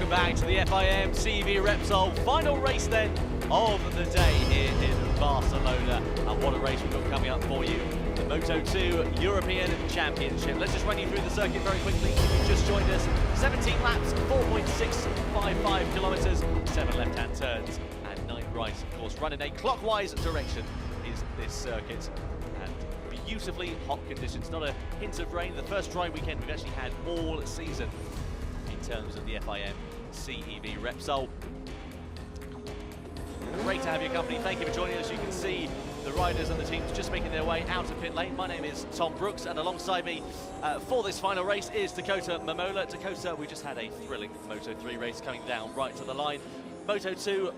welcome back to the FIM CEV Repsol final race then of the day here in Barcelona. And what a race we've got coming up for you. The Moto2 European Championship. Let's just run you through the circuit very quickly. If you've just joined us, 17 laps, 4.655 kilometers, 7 left-hand turns and 9 right. Of course, run in a clockwise direction is this circuit. And beautifully hot conditions, not a hint of rain. The first dry weekend we've actually had all season in terms of the FIM CEV Repsol. Great to have your company. Thank you for joining us. You can see the riders and the teams just making their way out of pit lane. My name is Tom Brooks, and alongside me for this final race is Dakota Momola. Dakota, we just had a thrilling Moto3 race coming down right to the line. Moto2,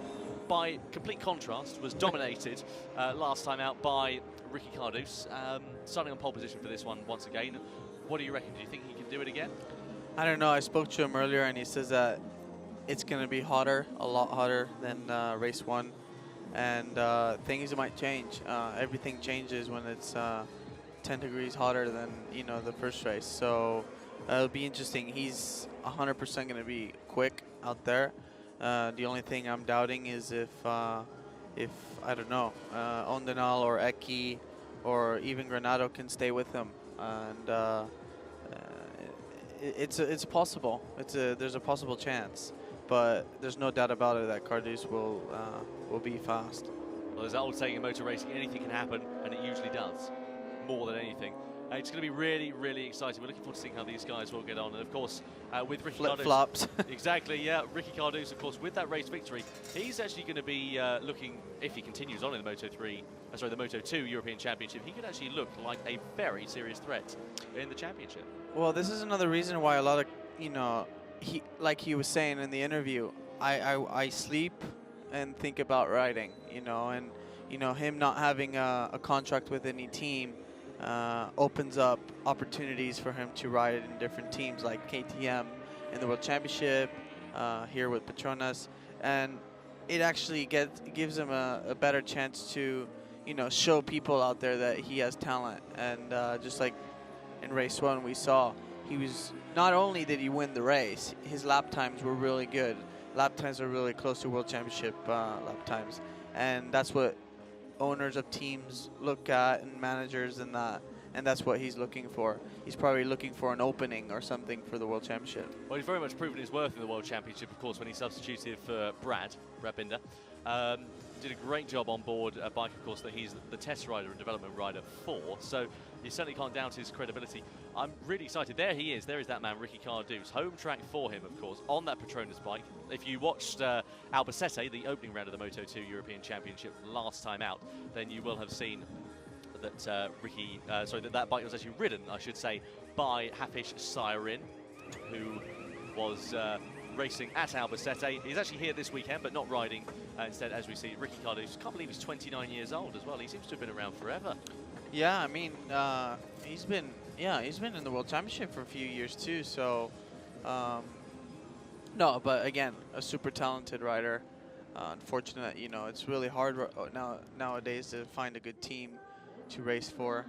by complete contrast, was dominated last time out by Ricky Kardos, starting on pole position for this one once again. What do you reckon? Do you think he can do it again? I don't know. I spoke to him earlier, and he says that it's going to be hotter, a lot hotter than race one, and things might change. Everything changes when it's 10 degrees hotter than the first race. So it'll be interesting. He's 100% going to be quick out there. The only thing I'm doubting is if I don't know, Ondenal or Eki or even Granado can stay with him, and it's possible. There's a possible chance, but there's no doubt about it that Kardos will be fast. Well, there's that old saying in motor racing, anything can happen, and it usually does, more than anything. It's going to be really, really exciting. We're looking forward to seeing how these guys will get on. And of course, with Ricky Kardos. Flip-flops. Exactly, yeah. Ricky Kardos, of course, with that race victory, he's actually going to be looking, if he continues on in the the Moto2 European Championship, he could actually look like a very serious threat in the championship. Well, this is another reason why a lot of, like he was saying in the interview, I sleep and think about riding, and him not having a contract with any team opens up opportunities for him to ride in different teams like KTM in the World Championship, here with Petronas, and it actually gives him a better chance to show people out there that he has talent. And just like in race one we saw, he was, not only did he win the race, his lap times were really good. Lap times are really close to World Championship lap times, and that's what owners of teams look at, and managers, and that's what he's looking for. He's probably looking for an opening or something for the World Championship. Well, he's very much proven his worth in the World Championship, of course, when he substituted for Brad Binder. Did a great job on board a bike, of course, that he's the test rider and development rider for, so you certainly can't doubt his credibility. I'm really excited. There he is. There is that man, Ricky Kardos. Home track for him, of course, on that Petronas bike. If you watched Albacete, the opening round of the Moto2 European Championship last time out, then you will have seen that that bike was actually ridden, I should say, by Hafish Sirin, who was racing at Albacete. He's actually here this weekend, but not riding. Instead, as we see, Ricky Kardos, can't believe he's 29 years old as well. He seems to have been around forever. Yeah, I mean, he's been in the World Championship for a few years too. So, no, but again, a super talented rider. Unfortunate, it's really hard nowadays to find a good team to race for.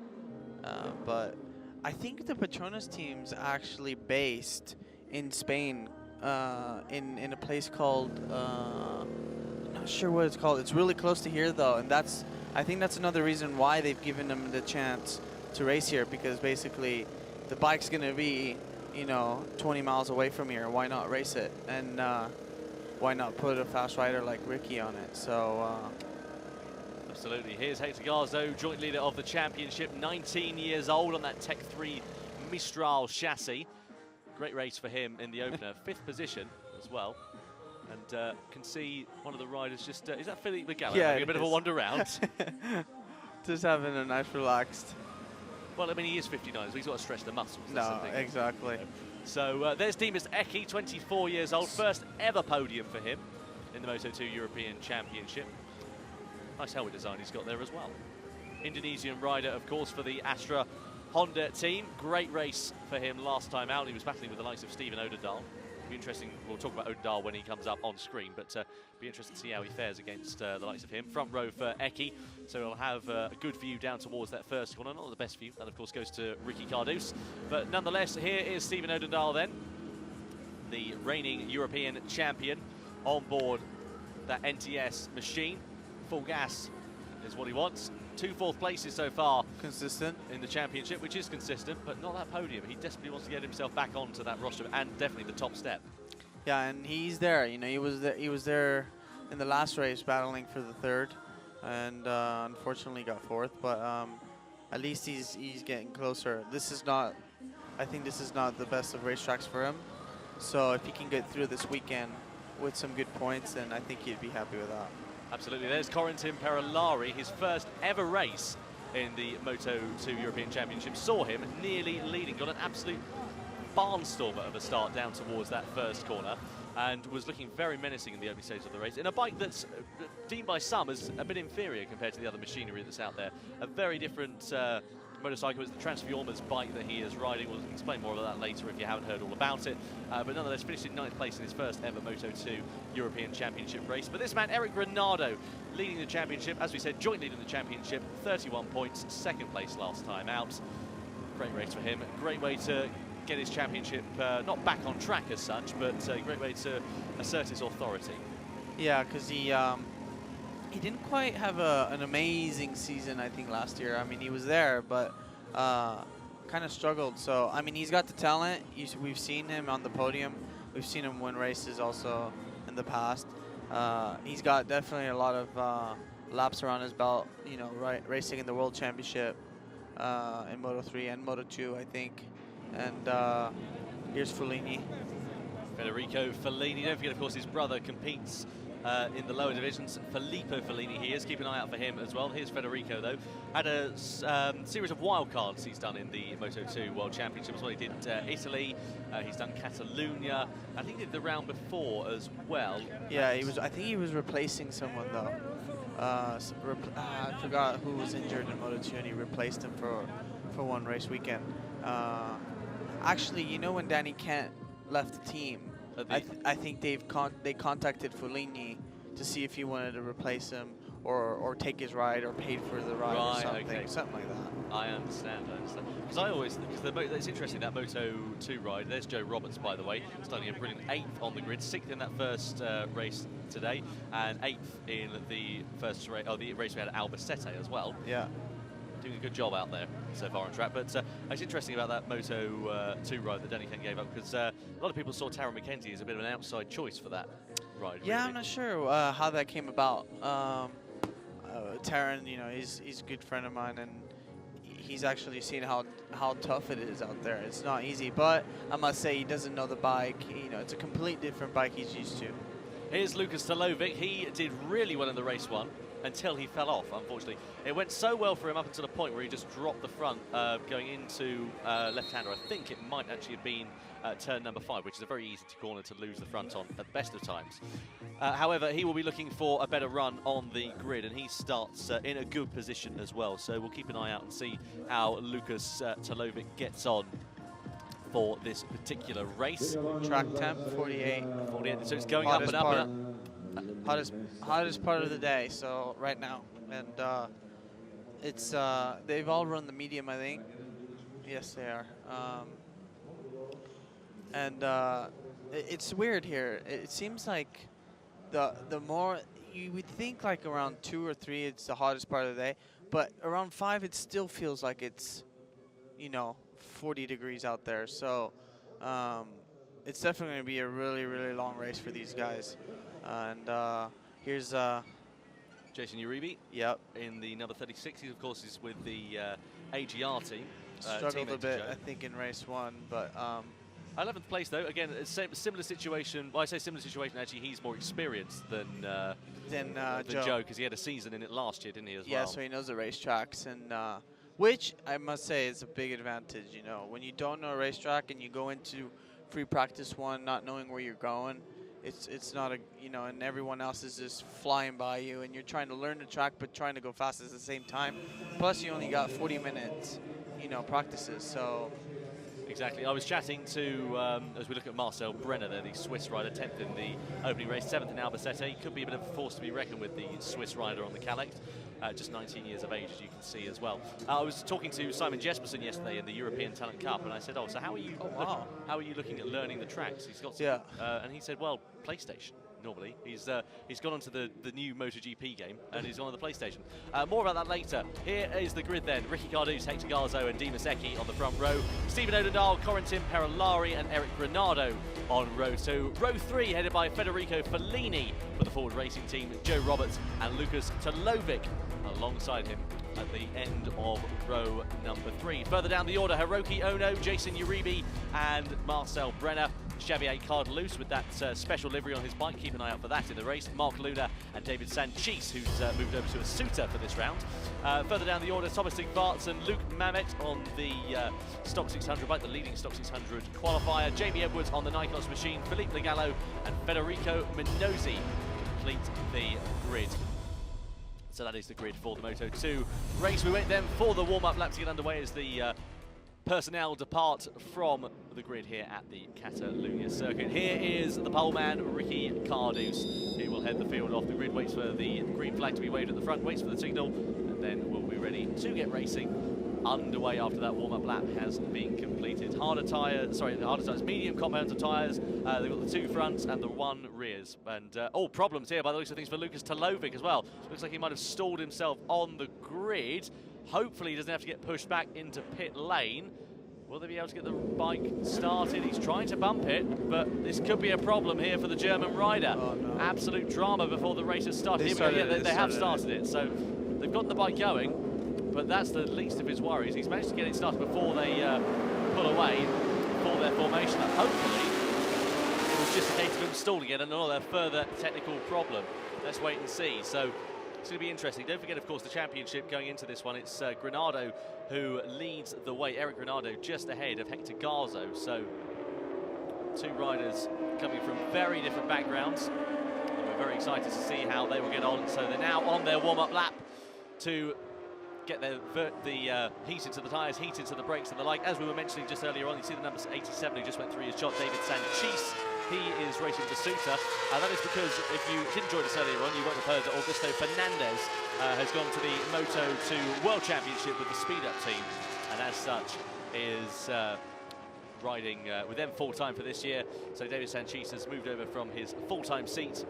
But I think the Petronas team's actually based in Spain, in a place called, I'm not sure what it's called. It's really close to here though, and I think that's another reason why they've given them the chance to race here, because basically the bike's gonna be 20 miles away from here. Why not race it, and why not put a fast rider like Ricky on it? So absolutely. Here's Hector Garzo, joint leader of the championship, 19 years old on that Tech 3 Mistral chassis. Great race for him in the opener, 5th position as well. And can see one of the riders just, is that Philippe Gallo having a bit of a wander around? Just having a nice relaxed. Well, I mean, he is 59, so he's got to stretch the muscles. No, exactly. So there's Dimas Eki, 24 years old, first ever podium for him in the Moto2 European Championship. Nice helmet design he's got there as well. Indonesian rider, of course, for the Astra Honda team. Great race for him last time out. He was battling with the likes of Steven Odendaal. Be interesting, we'll talk about Odendaal when he comes up on screen, but be interesting to see how he fares against the likes of him. Front row for Eki, so he'll have a good view down towards that first corner. Not the best view, that of course goes to Ricky Kardos. But nonetheless, here is Steven Odendaal then. the reigning European champion, on board that NTS machine. Full gas is what he wants. 2 fourth places so far. Consistent. In the championship, which is consistent, but not that podium. He desperately wants to get himself back onto that roster, and definitely the top step. Yeah, and he's there. You know, he was there in the last race battling for the 3rd, and unfortunately got 4th, but at least he's getting closer. This is not, I think this is not the best of racetracks for him. So if he can get through this weekend with some good points, then I think he'd be happy with that. Absolutely. There's Corentin Perolari, his first ever race in the Moto2 European Championship. Saw him nearly leading, got an absolute barnstormer of a start down towards that first corner, and was looking very menacing in the opening stage of the race, in a bike that's deemed by some as a bit inferior compared to the other machinery that's out there. A very different motorcycle. It's the Transformers bike that he is riding. We'll explain more about that later if you haven't heard all about it. But nonetheless, finished in 9th place in his first ever Moto2 European Championship race. But this man, Eric Granado, leading the championship, as we said, joint leading the championship, 31 points, 2nd place last time out. Great race for him. Great way to get his championship not back on track as such, but a great way to assert his authority. Yeah, because he didn't quite have an amazing season, I think, last year. I mean, he was there, but kind of struggled. So, I mean, he's got the talent. We've seen him on the podium. We've seen him win races also in the past. He's got definitely a lot of laps around his belt, you know, racing in the World Championship in Moto3 and Moto2, I think. And here's Fellini. Federico Fellini. Don't forget, of course, his brother competes in the lower divisions. Filippo Fellini he is. Keep an eye out for him as well. Here's Federico, though. Had a series of wildcards he's done in the Moto2 World Championship as well. He did Italy, he's done Catalonia, and he did the round before as well. Yeah, he was. I think he was replacing someone, though. I forgot who was injured in Moto2, and he replaced him for one race weekend. Actually, you know, when Danny Kent left the team, I think they contacted Fellini to see if he wanted to replace him or take his ride or paid for the ride or something, something like that. I understand. Because it's interesting, that Moto2 ride. There's Joe Roberts, by the way, starting a brilliant 8th on the grid, 6th in that first race today, and 8th in the first race, the race we had at Albacete as well. Yeah. Doing a good job out there so far on track. But it's interesting about that Moto2 ride that Danny Kent gave up, because a lot of people saw Tara McKenzie as a bit of an outside choice for that ride. Yeah, really. I'm not sure how that came about. Taron, you know, he's a good friend of mine, and he's actually seen how tough it is out there. It's not easy, but I must say he doesn't know the bike. You know, it's a complete different bike he's used to. Here's Lukas Talovic. He did really well in the race 1. Until he fell off, unfortunately. It went so well for him up until the point where he just dropped the front going into left-hander. I think it might actually have been turn number 5, which is a very easy corner to lose the front on at the best of times. However, he will be looking for a better run on the grid, and he starts in a good position as well. So we'll keep an eye out and see how Lukas Talovic gets on for this particular race. Track temp, 48. 48. So it's going up and up and up. Hottest part of the day, so right now, and it's they've all run the medium, I think. Yes, they are. It's weird here. It seems like the more you would think, like around 2 or 3, it's the hottest part of the day, but around 5, it still feels like it's, you know, 40 degrees out there. So it's definitely going to be a really, really long race for these guys. And here's Jason Uribe. Yep. In the number 36, he of course is with the AGR team. Struggled a bit, I think, in race 1, but 11th place though. Again, similar situation. Well, I say similar situation. Actually, he's more experienced than Joe, because he had a season in it last year, didn't he? As well. Yeah, so he knows the racetracks, and which I must say is a big advantage. You know, when you don't know a racetrack and you go into free practice 1 not knowing where you're going. It's not a, you know, and everyone else is just flying by you, and you're trying to learn the track but trying to go fast at the same time. Plus, you only got 40 minutes, you know, practices. So exactly. I was chatting to, as we look at Marcel Brenner there, the Swiss rider, 10th in the opening race, 7th in Albacete. He could be a bit of a force to be reckoned with, the Swiss rider on the Calect. just 19 years of age, as you can see as well. I was talking to Simon Jespersen yesterday in the European Talent Cup, and I said, "Oh, so how are you? How are you looking at learning the tracks?" He's got, and he said, "Well, PlayStation." Normally, he's gone onto the new MotoGP game, and he's on the PlayStation. More about that later. Here is the grid then. Ricky Kardos, Hector Garzo and Dimas Eki on the front row. Stephen Odendahl, Corentin Perolari and Eric Granado on row 2. Row 3 headed by Federico Fellini for the Ford Racing team, Joe Roberts and Lucas Tolovic alongside him at the end of row number 3. Further down the order, Hiroki Ono, Jason Uribe and Marcel Brenner. Xavier Kardos with that special livery on his bike. Keep an eye out for that in the race. Mark Luna and David Sanchis, who's moved over to a Suter for this round. Further down the order, Thomas Sigvarts and Luke Mamet on the Stock 600 bike, the leading Stock 600 qualifier. Jamie Edwards on the Nikos machine. Philippe Legallo and Federico Minozzi complete the grid. So that is the grid for the Moto2 race. We wait then for the warm-up lap to get underway as the personnel depart from the grid here at the Catalunya circuit. Here is the poleman, Ricky Kardos. He will head the field off the grid, waits for the green flag to be waved at the front, waits for the signal, and then we'll be ready to get racing underway after that warm-up lap has been completed. Harder tyres, medium compounds of tyres. They've got the 2 fronts and the 1 rears. And all problems here by the looks of things for Lucas Tolovic as well. Looks like he might have stalled himself on the grid. Hopefully he doesn't have to get pushed back into pit lane. Will they be able to get the bike started? He's trying to bump it, but this could be a problem here for the German rider. Oh, no. Absolute drama before the race has started. They have started it, so they've got the bike going, but that's the least of his worries. He's managed to get it started before they pull away for their formation. And hopefully it was just a case of him stalling it and another further technical problem. Let's wait and see. So it's going to be interesting. Don't forget, of course, the championship going into this one. It's Granado who leads the way. Eric Granado just ahead of Hector Garzo. So 2 riders coming from very different backgrounds. And we're very excited to see how they will get on. So they're now on their warm-up lap to get the heat into the tyres, heat into the brakes and the like. As we were mentioning just earlier on, you see the number 87 who just went through his shot, David Sanchis. He is racing for Suter. That is because if you didn't join us earlier on, you won't have heard that Augusto Fernandez has gone to the Moto2 World Championship with the Speed Up team, and as such is riding with them full-time for this year. So David Sanchis has moved over from his full-time seat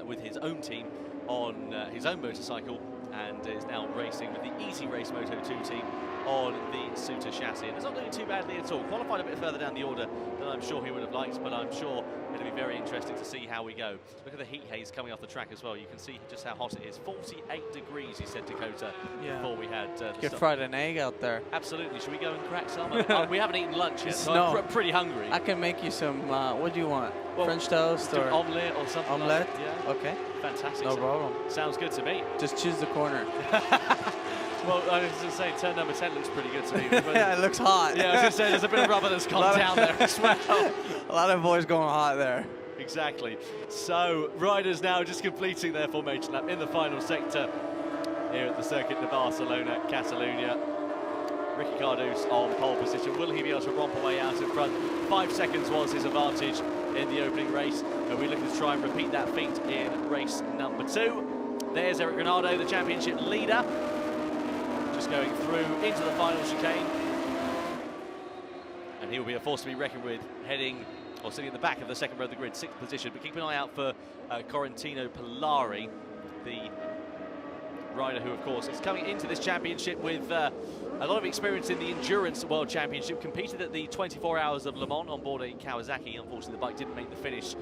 with his own team on his own motorcycle, and is now racing with the Easy Race Moto2 team on the Suter chassis. And it's not doing too badly at all. Qualified a bit further down the order than I'm sure he would have liked, but I'm sure it'll be very interesting to see how we go. Look at the heat haze coming off the track as well. You can see just how hot it is. 48 degrees, he said, Dakota, before we had Get fried an egg out there. Absolutely. Should we go and crack some? We haven't eaten lunch yet, so I'm pretty hungry. I can make you some, what do you want? Well, French toast or omelette or something? Omelette? Like that. Yeah. Okay. Fantastic. No problem. Sounds good to me. Just choose the corner. Well, I was going to say, turn number 10 looks pretty good to me. Yeah, it looks hot. Yeah, I was going to say, there's a bit of rubber that's gone down there as well. A lot of boys going hot there. Exactly. So, riders now just completing their formation lap in the final sector here at the Circuit de Barcelona-Catalunya. Ricky Kardos on pole position. Will he be able to romp away out in front? 5 seconds was his advantage in the opening race, and we're looking to try and repeat that feat in race number 2. There's Eric Granado, the championship leader, just going through into the final chicane, and he will be a force to be reckoned with, heading or sitting in the back of the second row of the grid, 6th position. But keep an eye out for Corentino Polari, the rider who, of course, is coming into this championship with a lot of experience in the Endurance World Championship. Competed at the 24 Hours of Le Mans on board a Kawasaki. Unfortunately, the bike didn't make the finish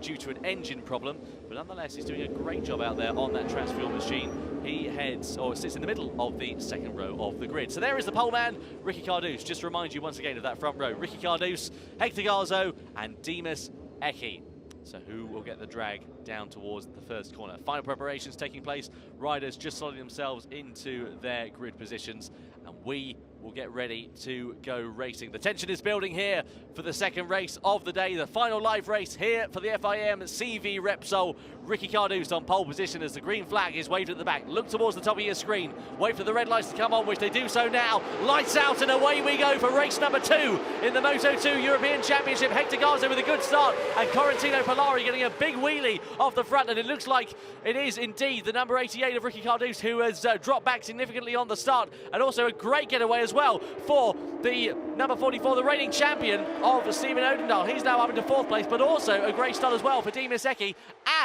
due to an engine problem, but nonetheless, he's doing a great job out there on that Transfuel machine. He heads, or sits in the middle of the second row of the grid. So there is the poleman, Ricky Kardos. Just to remind you once again of that front row. Ricky Kardos, Hector Garzo, and Dimas Eki. So who will get the drag down towards the first corner? Final preparations taking place. Riders just slotting themselves into their grid positions, and we will get ready to go racing. The tension is building here for the second race of the day, the final live race here for the FIM CEV Repsol Ricky Kardos on pole position as the green flag is waved at the back. Look towards the top of your screen. Wait for the red lights to come on, which they do so now. Lights out and away we go for race number 2 in the Moto2 European Championship. Hector Garzo with a good start and Correntino Polari getting a big wheelie off the front, and it looks like it is indeed the number 88 of Ricky Kardos who has dropped back significantly on the start, and also a great getaway as well for the number 44, the reigning champion of Stephen Odendaal. He's now up into 4th place, but also a great start as well for Dimas Ecki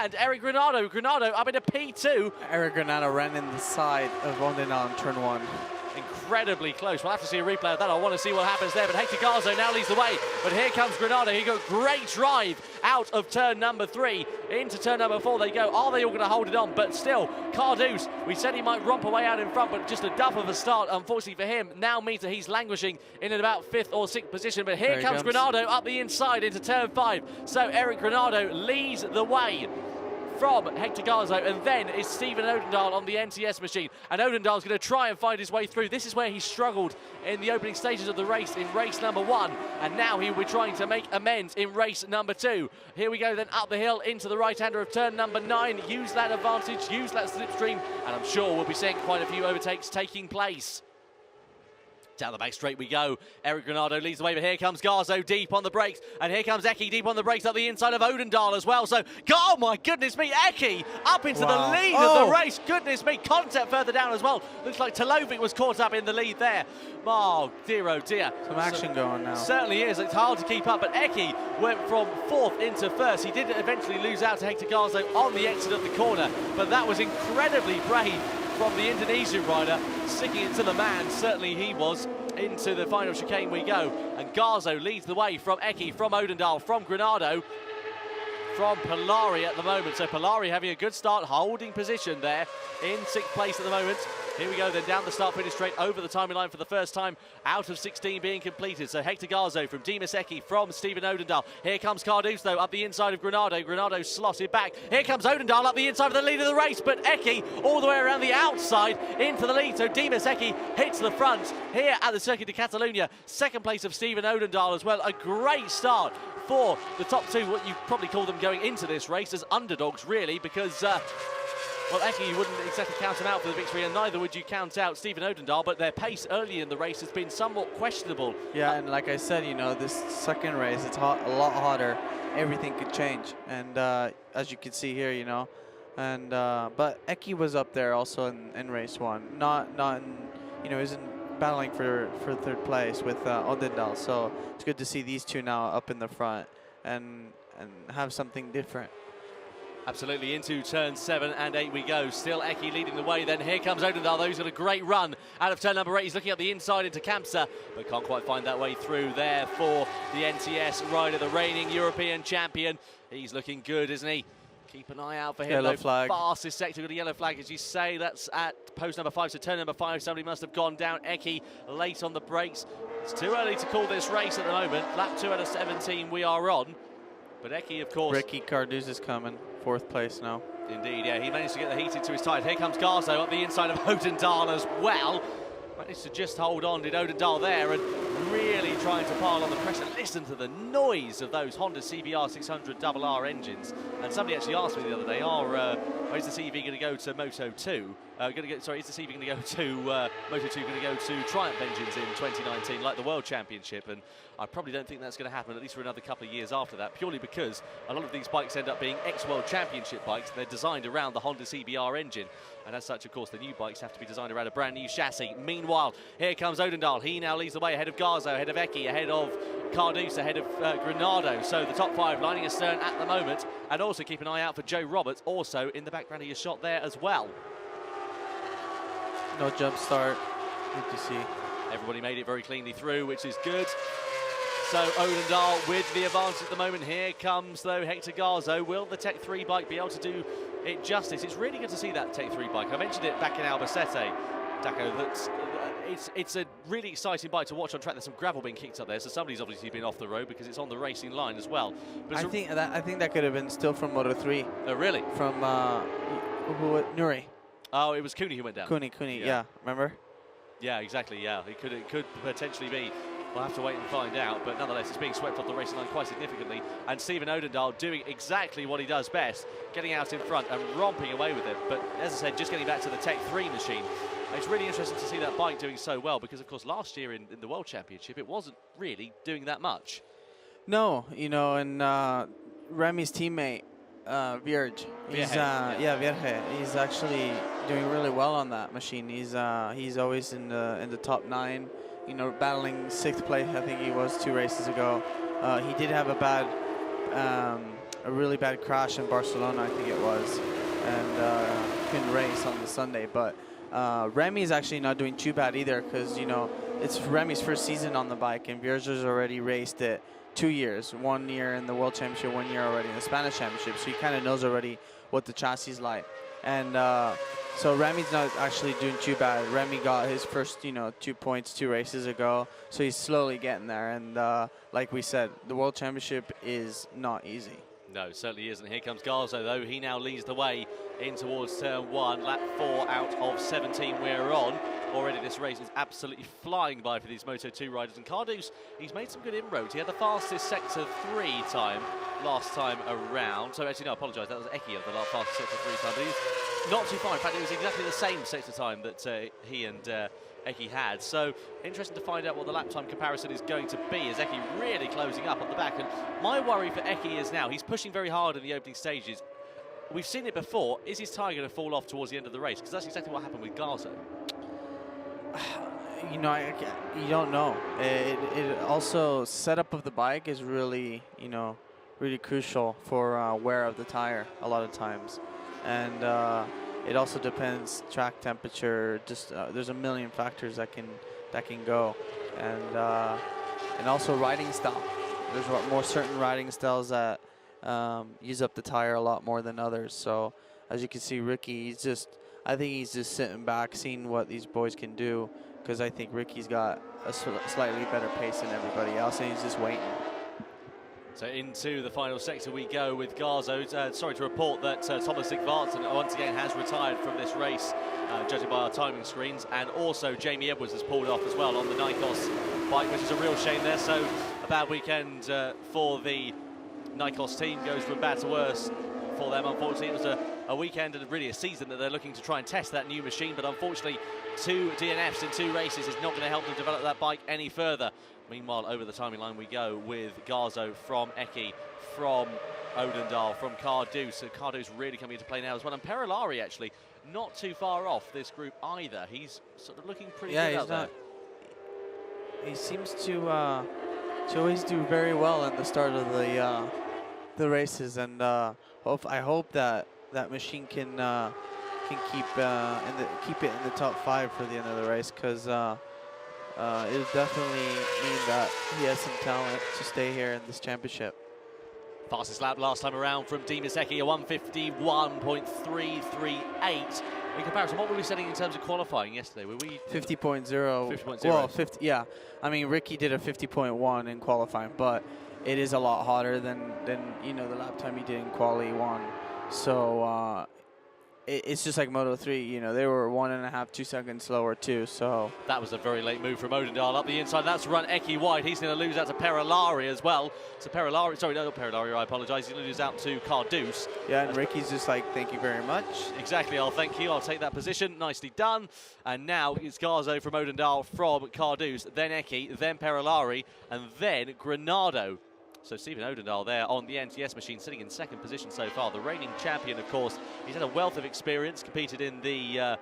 and Eric Granado. Granado up into P2. Eric Granado ran in the side of Odendaal in turn 1. Incredibly close. We'll have to see a replay of that. I want to see what happens there, but Hector Garzo now leads the way. But here comes Granado. He got great drive out of turn number 3 into turn number 4 they go. Are they all going to hold it on? But still, Kardos, we said he might romp away out in front, but just a duff of a start, unfortunately for him, now means that he's languishing in at about 5th or 6th position. But here comes Granado up the inside into turn 5. So Eric Granado leads the way from Hector Garzo, and then is Stephen Odendaal on the NTS machine, and Odendaal's going to try and find his way through. This is where he struggled in the opening stages of the race in race number 1, and now he will be trying to make amends in race number 2. Here we go then up the hill into the right-hander of turn number 9. Use that advantage, use that slipstream, and I'm sure we'll be seeing quite a few overtakes taking place. Down the back straight we go. Eric Granado leads the way, but here comes Garzo deep on the brakes, and here comes Ecki deep on the brakes up the inside of Odendaal as well. So, oh my goodness me, Ecki up into the lead of the race. Goodness me, concept further down as well. Looks like Talovic was caught up in the lead there. Oh dear. Some action going now. Certainly is. It's hard to keep up, but Ecki went from 4th into 1st. He did eventually lose out to Hector Garzo on the exit of the corner, but that was incredibly brave from the Indonesian rider, sticking it to the man. Certainly he was. Into the final chicane we go, and Garzo leads the way from Ecki, from Odendaal, from Granado, from Polari at the moment. So Polari having a good start, holding position there in 6th place at the moment. Here we go then down the start finish straight over the timing line for the first time out of 16 being completed. So Hector Garzo from Dimas Ecki, from Stephen Odendaal. Here comes Kardos though up the inside of Granado. Granado slotted back. Here comes Odendaal up the inside of the lead of the race, but Ecki all the way around the outside into the lead. So Dimas Ecki hits the front here at the Circuit de Catalunya. 2nd place of Stephen Odendaal as well. A great start for the top 2, what you probably call them going into this race as underdogs really, because well, Ecki, you wouldn't exactly count him out for the victory, and neither would you count out Stephen Odendaal, but their pace early in the race has been somewhat questionable. Yeah, and like I said, you know, this second race, it's a lot hotter. Everything could change, and as you can see here, you know, and but Ecki was up there also in race 1, not in, you know, isn't battling for 3rd place with Odendaal, so it's good to see these two now up in the front and have something different. Absolutely, into turn 7 and 8 we go. Still Ecki leading the way. Then here comes Odendaal, though. He's got a great run out of turn number 8. He's looking up the inside into Kamsa, but can't quite find that way through there for the NTS rider, the reigning European champion. He's looking good, isn't he? Keep an eye out for him. Yellow flag. Fastest sector with a yellow flag, as you say. That's at post number 5, so turn number 5. Somebody must have gone down. Ecki late on the brakes. It's too early to call this race at the moment. Lap 2 out of 17 we are on. But Ecki, of course... Ricky Kardos is coming. 4th place now. Indeed, yeah. He managed to get the heat into his tyre. Here comes Garzo up the inside of Odendaal as well. Managed to just hold on, did Odendaal there, and really trying to pile on the pressure. Listen to the noise of those Honda CBR 600 RR engines. And somebody actually asked me the other day, is the CV going to go to Moto2? Is the CV going to go to Moto2 going to go to Triumph engines in 2019, like the World Championship? And I probably don't think that's going to happen, at least for another couple of years after that, purely because a lot of these bikes end up being ex-World Championship bikes. They're designed around the Honda CBR engine, and as such, of course, the new bikes have to be designed around a brand new chassis. Meanwhile, here comes Odendaal. He now leads the way ahead of Garzo, ahead of Ecki, ahead of Kardos, ahead of Granado. So the top 5 lining astern at the moment, and also keep an eye out for Joe Roberts, also in the background of your shot there as well. No jump start. Good to see. Everybody made it very cleanly through, which is good. So Odendaal with the advantage at the moment. Here comes, though, Hector Garzo. Will the Tech 3 bike be able to do it justice? It's really good to see that Tech 3 bike. I mentioned it back in Albacete, Daco, that it's a really exciting bike to watch on track. There's some gravel being kicked up there, so somebody's obviously been off the road because it's on the racing line as well. But I think that could have been still from Moto3. Oh, really? From Nuri. Oh, it was Cooney who went down. Cooney, yeah. Remember? Yeah, exactly, yeah. It could potentially be. We'll have to wait and find out, but nonetheless, it's being swept off the racing line quite significantly. And Stephen Odendahl doing exactly what he does best, getting out in front and romping away with it. But as I said, just getting back to the Tech 3 machine, it's really interesting to see that bike doing so well, because of course last year in the World Championship, it wasn't really doing that much. No, you know, and Remy's teammate, Vierge, Vierge, he's actually doing really well on that machine. He's always in the top 9. You know, battling 6th place, I think he was 2 races ago. He did have a really bad crash in Barcelona, I think it was, and couldn't race on the Sunday. But Remy is actually not doing too bad either, because, you know, it's Remy's first season on the bike, and Vierge's already raced it 2 years, 1 year in the World Championship, 1 year already in the Spanish Championship, so he kind of knows already what the chassis is like. And so Remy's not actually doing too bad. Remy got his first, you know, 2 points 2 races ago, so he's slowly getting there. And like we said, the World Championship is not easy. No, certainly isn't. Here comes Garzo, though. He now leads the way in towards turn 1. Lap 4 out of 17 we're on. Already this race is absolutely flying by for these Moto2 riders. And Kardos, he's made some good inroads. He had the fastest Sector 3 time last time around. So actually, no, I apologise. That was Eki of the fastest Sector 3 time. But he was not too far. In fact, it was exactly the same sector time that he and Eki had. So interesting to find out what the lap time comparison is going to be, as Eki really closing up on the back. And my worry for Eki is now he's pushing very hard in the opening stages. We've seen it before. Is his tyre going to fall off towards the end of the race? Because that's exactly what happened with Garzo. You know, you don't know. It also, setup of the bike is really, you know, really crucial for wear of the tire a lot of times. And it also depends track temperature. Just there's a million factors that can go, and also riding style. There's more certain riding styles that use up the tire a lot more than others. So as you can see, Ricky, I think he's just sitting back, seeing what these boys can do, because I think Ricky's got a slightly better pace than everybody else, and he's just waiting. So into the final sector we go with Garzo. Sorry to report that Thomas Sigvardsson once again has retired from this race, judging by our timing screens, and also Jamie Edwards has pulled off as well on the Nikos bike, which is a real shame there. So a bad weekend for the Nikos team, goes from bad to worse for them. Unfortunately, it was a weekend and really a season that they're looking to try and test that new machine, but unfortunately 2 DNFs in 2 races is not going to help them develop that bike any further. Meanwhile, over the timing line we go with Garzo from Eki, from Odendahl, from Kardos. So Kardos really coming into play now as well. And Perilari actually not too far off this group either. He's sort of looking pretty good out there. He seems to always do very well at the start of the races, and I hope that machine can keep it in the top 5 for the end of the race, because it'll definitely mean that he has some talent to stay here in this championship. Fastest lap last time around from Dimas Eki, a 151.338. In comparison, what were we setting in terms of qualifying yesterday? Were we 50.0? 50.0. Well, 50. Yeah, I mean Ricky did a 50.1 in qualifying, but it is a lot hotter than you know the lap time he did in quali 1. So it's just like Moto3, you know, they were 1.5, 2 seconds slower too. So that was a very late move from Odendahl up the inside. That's run Eki wide. He's going to lose out to Perilari as well. So Perilari, sorry, no, not Perilari, I apologise. He's going to lose out to Kardos. Yeah, and Ricky's just like, thank you very much. Exactly, I'll thank you. I'll take that position. Nicely done. And now it's Garzo from Odendahl, from Kardos, then Eki, then Perilari, and then Granado. So Stephen Odendahl there on the NTS machine, sitting in 2nd position so far. The reigning champion, of course. He's had a wealth of experience, competed in the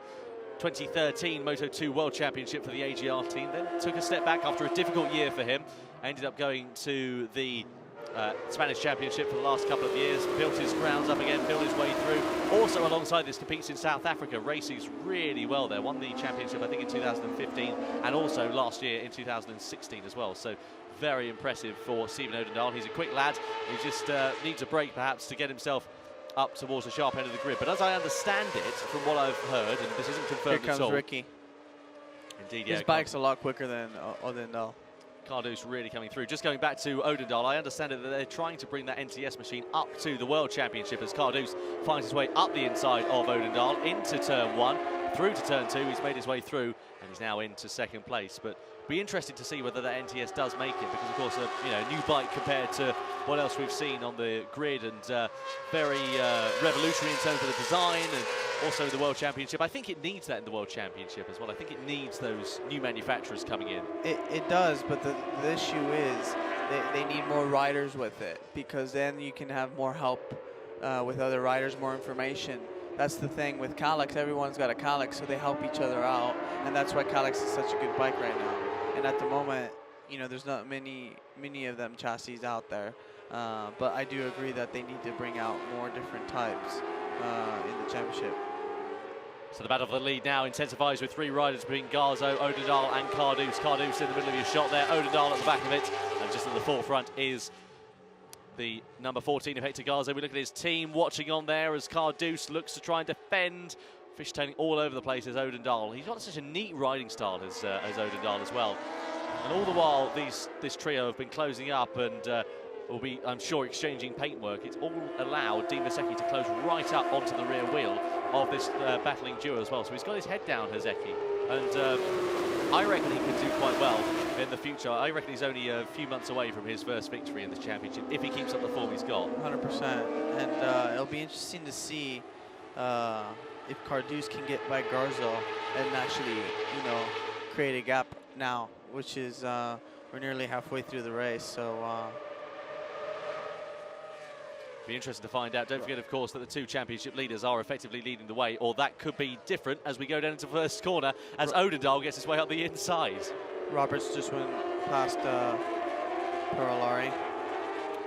2013 Moto2 World Championship for the AGR team, then took a step back after a difficult year for him. Ended up going to the Spanish Championship for the last couple of years, built his grounds up again, built his way through. Also alongside this, competes in South Africa, races really well there. Won the championship, I think, in 2015, and also last year in 2016 as well. So very impressive for Stephen Odendahl. He's a quick lad. He just needs a break, perhaps, to get himself up towards the sharp end of the grid. But as I understand it, from what I've heard, and this isn't confirmed Here comes at all. Ricky. Indeed, yeah. His bike's a lot quicker than Odendahl. Kardos really coming through. Just going back to Odendahl, I understand that they're trying to bring that NTS machine up to the World Championship as Kardos finds his way up the inside of Odendahl into turn 1, through to turn 2. He's made his way through and he's now into 2nd place. But Be interested to see whether that NTS does make it, because of course a new bike compared to what else we've seen on the grid, and very revolutionary in terms of the design and also the World Championship. I think it needs that in the World Championship as well. I think it needs those new manufacturers coming in. It does, but the issue is they need more riders with it, because then you can have more help with other riders, more information. That's the thing with Calyx. Everyone's got a Calyx, so they help each other out, and that's why Calyx is such a good bike right now. And at the moment, there's not many of them chassis out there. But I do agree that they need to bring out more different types in the championship. So the battle for the lead now intensifies with 3 riders between Garzo, Odendaal and Kardos. Kardos in the middle of your shot there, Odendaal at the back of it, and just at the forefront is the number 14 of Hector Garzo. We look at his team watching on there as Kardos looks to try and defend, fishtailing all over the place as Odendaal. He's got such a neat riding style as Odendaal as well. And all the while, this trio have been closing up and will be, I'm sure, exchanging paintwork. It's all allowed Dean Maseki to close right up onto the rear wheel of this battling duo as well. So he's got his head down, Haseki, and I reckon he could do quite well in the future. I reckon he's only a few months away from his first victory in this championship if he keeps up the form he's got. 100%, and it'll be interesting to see if Kardos can get by Garzo and actually, create a gap now, which is we're nearly halfway through the race, so. Be interested to find out. Don't forget, of course, that the 2 championship leaders are effectively leading the way, or that could be different as we go down into the first corner as Odendaal gets his way up the inside. Roberts just went past Perolari.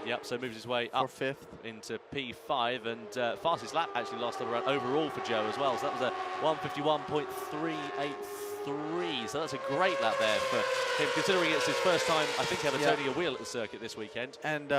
Yep, so moves his way up for 5th into P5, and fastest lap actually last time around overall for Joe as well. So that was a 151.383. So that's a great lap there for him, considering it's his first time, I think, ever turning a wheel at the circuit this weekend. And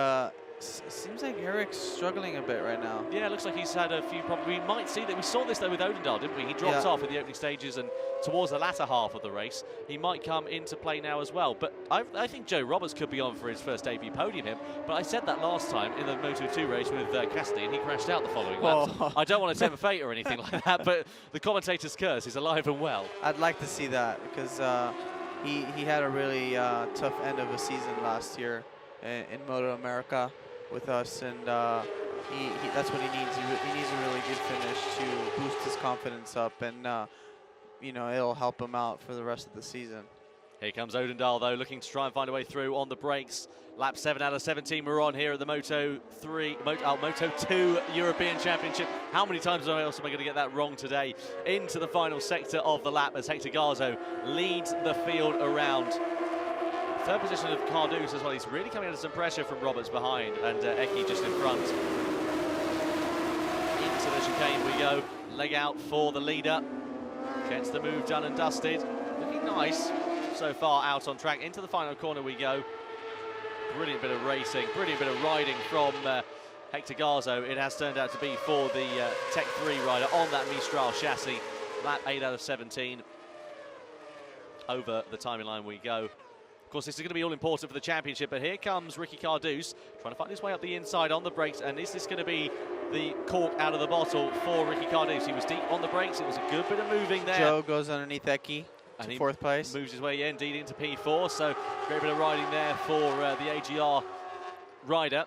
seems like Eric's struggling a bit right now. Yeah, it looks like he's had a few problems. We might see that. We saw this though with Odendaal, didn't we? He dropped off in the opening stages, and towards the latter half of the race, he might come into play now as well. But I think Joe Roberts could be on for his first debut podium here. But I said that last time in the Moto2 race with Cassidy, and he crashed out the following lap. So I don't want to tempt fate or anything like that, but the commentator's curse is alive and well. I'd like to see that, because he had a really tough end of a season last year in Moto America with us, and that's what he needs. He needs a really good finish to boost his confidence up, and it'll help him out for the rest of the season. Here comes Odendaal though, looking to try and find a way through on the brakes. Lap 7 out of 17 we're on here at the Moto2 European Championship. How many times else am I going to get that wrong today? Into the final sector of the lap as Hector Garzo leads the field around. 3rd position of Kardos as well. He's really coming under some pressure from Roberts behind, and Eki just in front. Into the chicane we go. Leg out for the leader. Gets the move done and dusted. Looking nice so far out on track. Into the final corner we go. Brilliant bit of racing, brilliant bit of riding from Hector Garzo. It has turned out to be for the Tech 3 rider on that Mistral chassis. Lap 8 out of 17. Over the timing line we go. Of course, this is going to be all important for the championship, but here comes Ricky Kardos trying to find his way up the inside on the brakes, and is this going to be the cork out of the bottle for Ricky Kardos? He was deep on the brakes. It was a good bit of moving there. Joe goes underneath Eki to 4th place. Moves his way indeed into P4, so great bit of riding there for the AGR rider.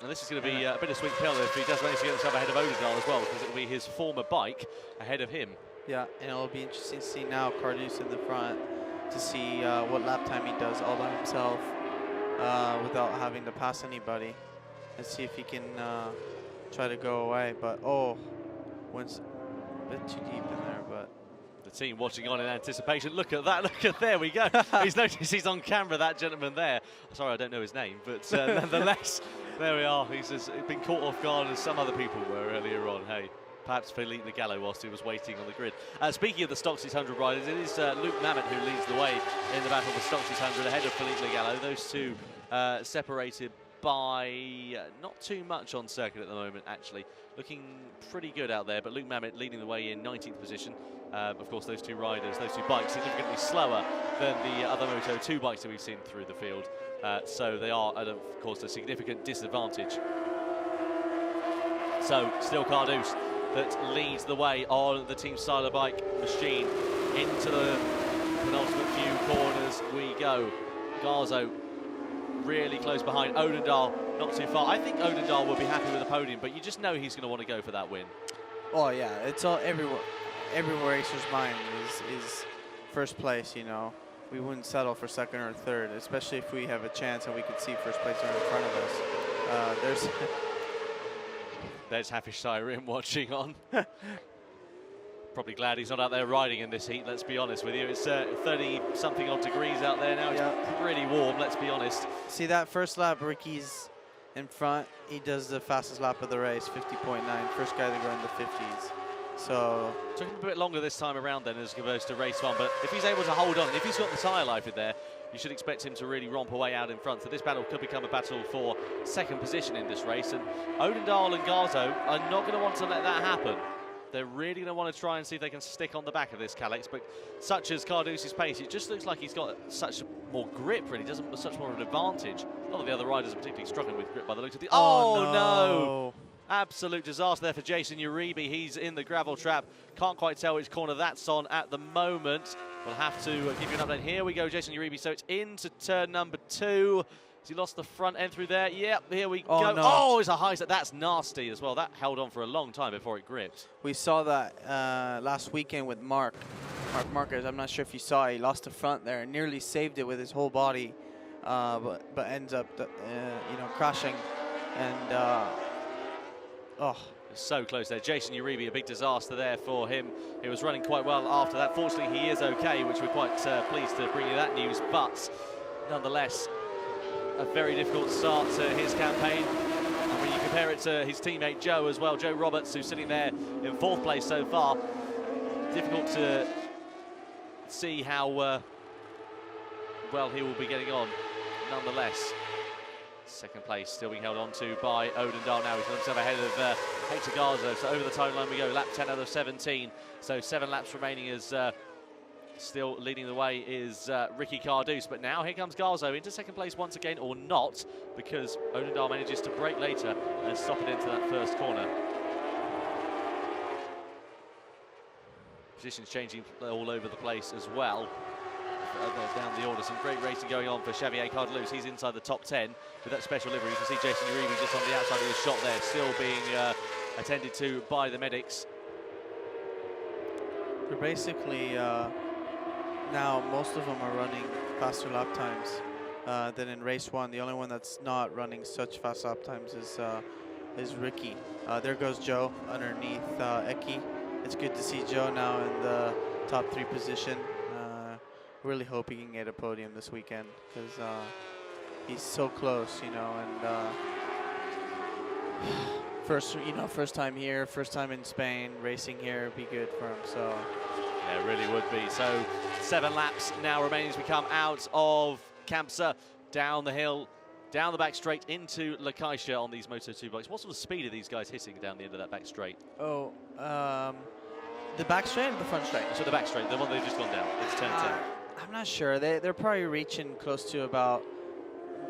And this is going to be a bit of sweet pill if he does manage to get himself ahead of Odendaal as well, because it will be his former bike ahead of him. Yeah, and it'll be interesting to see now Kardos in the front, to see what lap time he does all by himself without having to pass anybody, and see if he can try to go away. But went a bit too deep in there. But the team watching on in anticipation. Look at that! Look at, there we go. He's noticed he's on camera, that gentleman there. Sorry, I don't know his name, but nonetheless, there we are. He's been caught off guard as some other people were earlier on. Hey. Perhaps Philippe Legallo whilst he was waiting on the grid. Speaking of the Stock 600 riders, it is Luke Mamet who leads the way in the battle for Stock 600 ahead of Philippe Legallo. Those two separated by not too much on circuit at the moment, actually. Looking pretty good out there, but Luke Mamet leading the way in 19th position. Of course, those two riders, those two bikes, significantly slower than the other Moto2 bikes that we've seen through the field. So they are, at, of course, a significant disadvantage. So, still Kardos that leads the way on the Team Styler bike machine into the penultimate few corners we go. Garzo really close behind. Odendaal not too far. I think Odendaal will be happy with the podium, but you just know he's going to want to go for that win. Oh yeah, it's all every racer's mind is first place. You know, we wouldn't settle for second or third, especially if we have a chance and we could see first place right in front of us. There's Hafiz Syrim watching on. Probably glad he's not out there riding in this heat, let's be honest with you. It's 30-something odd degrees out there now. Yeah. It's pretty warm, let's be honest. See that first lap, Ricky's in front. He does the fastest lap of the race, 50.9. First guy to go in the 50s. So took him a bit longer this time around then as opposed to race one, but if he's able to hold on, if he's got the tyre life in there, you should expect him to really romp away out in front. So this battle could become a battle for second position in this race, and Odendaal and Garzo are not going to want to let that happen. They're really going to want to try and see if they can stick on the back of this Calyx, but such as Kardos' pace, it just looks like he's got such more grip, really, doesn't such more of an advantage. A lot of the other riders are particularly struggling with grip by the looks of the... Oh, no! Absolute disaster there for Jason Uribe. He's in the gravel trap. Can't quite tell which corner that's on at the moment. We'll have to give you an update. Here we go, Jason Uribe. So it's into turn number 2. Has he lost the front end through there? Yep, here we go. No. Oh, it's a high set. That's nasty as well. That held on for a long time before it gripped. We saw that last weekend with Mark Marquez. I'm not sure if you saw it. He lost the front there and nearly saved it with his whole body, but ends up crashing. And it's so close there. Jason Uribe, a big disaster there for him. He was running quite well after that. Fortunately, he is okay, which we're quite pleased to bring you that news. But nonetheless, a very difficult start to his campaign. And when you compare it to his teammate Joe as well, Joe Roberts, who's sitting there in 4th place so far, difficult to see how well he will be getting on. Nonetheless, second place still being held on to by Odendaal now. He's got himself ahead of Hector Garzo. So over the timeline we go, lap 10 out of 17. So 7 laps remaining as still leading the way is Ricky Kardos. But now here comes Garzo into second place once again, or not, because Odendaal manages to brake later and stop it into that first corner. Positions changing all over the place as well. Down the order, some great racing going on for Xavier Kardos. He's inside the top 10 with that special livery. You can see Jason Uribe just on the outside of his shot there, still being attended to by the medics. they're basically now most of them are running faster lap times than in race 1. The only one that's not running such fast lap times is Ricky. There goes Joe underneath Eki. It's good to see Joe now in the top 3 position. Really hope he can get a podium this weekend because he's so close, you know. And first time here, first time in Spain, racing here would be good for him. So yeah, it really would be. So 7 laps now remaining as we come out of Campsa, down the hill, down the back straight into La Caixa on these Moto2 bikes. What sort of speed are these guys hitting down the end of that back straight? Oh, the back straight or the front straight? So the back straight, the one they've just gone down. It's turn 10. I'm not sure. They're probably reaching close to about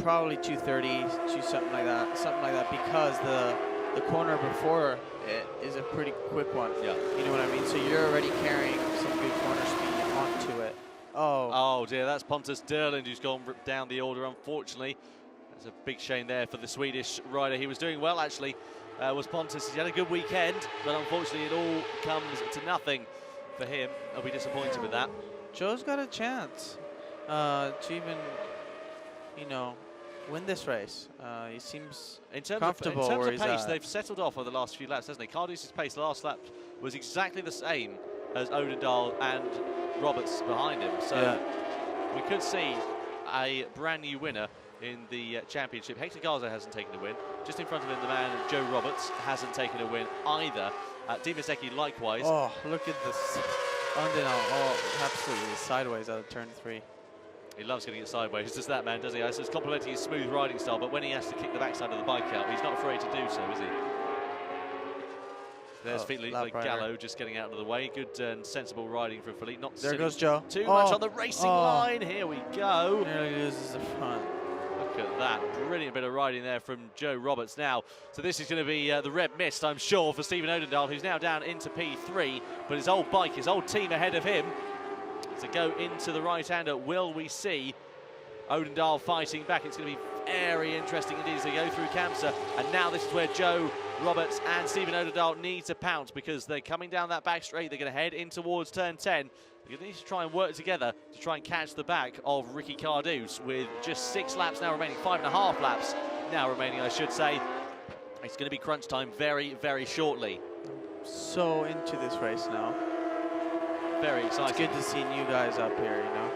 probably 230, something like that, because the corner before it is a pretty quick one. Yeah. You know what I mean? So you're already carrying some good corner speed onto it. Oh dear, that's Pontus Derlund who's gone down the order, unfortunately. That's a big shame there for the Swedish rider. He was doing well, actually, was Pontus. He had a good weekend, but unfortunately it all comes to nothing for him. I'll be disappointed with that. Joe's got a chance to even, win this race. He seems comfortable in terms where of he's pace, at. they've settled off over the last few laps, hasn't they? Kardos' pace last lap was exactly the same as Odendaal and Roberts behind him. So yeah, we could see a brand new winner in the championship. Hector Garzo hasn't taken a win. Just in front of him, the man Joe Roberts hasn't taken a win either. Dimas Eki likewise. Oh, look at this. Absolutely sideways out of turn 3. He loves getting it sideways, does that man, does he? So it's complimenting his smooth riding style, but when he has to kick the backside of the bike out, he's not afraid to do so, is he? There's Philippe Gallo just getting out of the way. Good and sensible riding from Philippe. Not there goes Joe. Too much on the racing line. Here we go. Nearly loses the front. Look at that. Brilliant bit of riding there from Joe Roberts now. So this is going to be the red mist, I'm sure, for Stephen Odendaal, who's now down into P3. But his old bike, his old team ahead of him. To go into the right-hander, will we see Odendaal fighting back? It's going to be very interesting indeed as they go through Kamsa. And now this is where Joe Roberts and Stephen Odendaal need to pounce, because they're coming down that back straight. They're going to head in towards turn 10. They're going to need to try and work together to try and catch the back of Ricky Kardos with just 6 laps now remaining, 5.5 laps now remaining, I should say. It's going to be crunch time very, very shortly. So into this race now. Very exciting. It's good to see new guys up here, you know.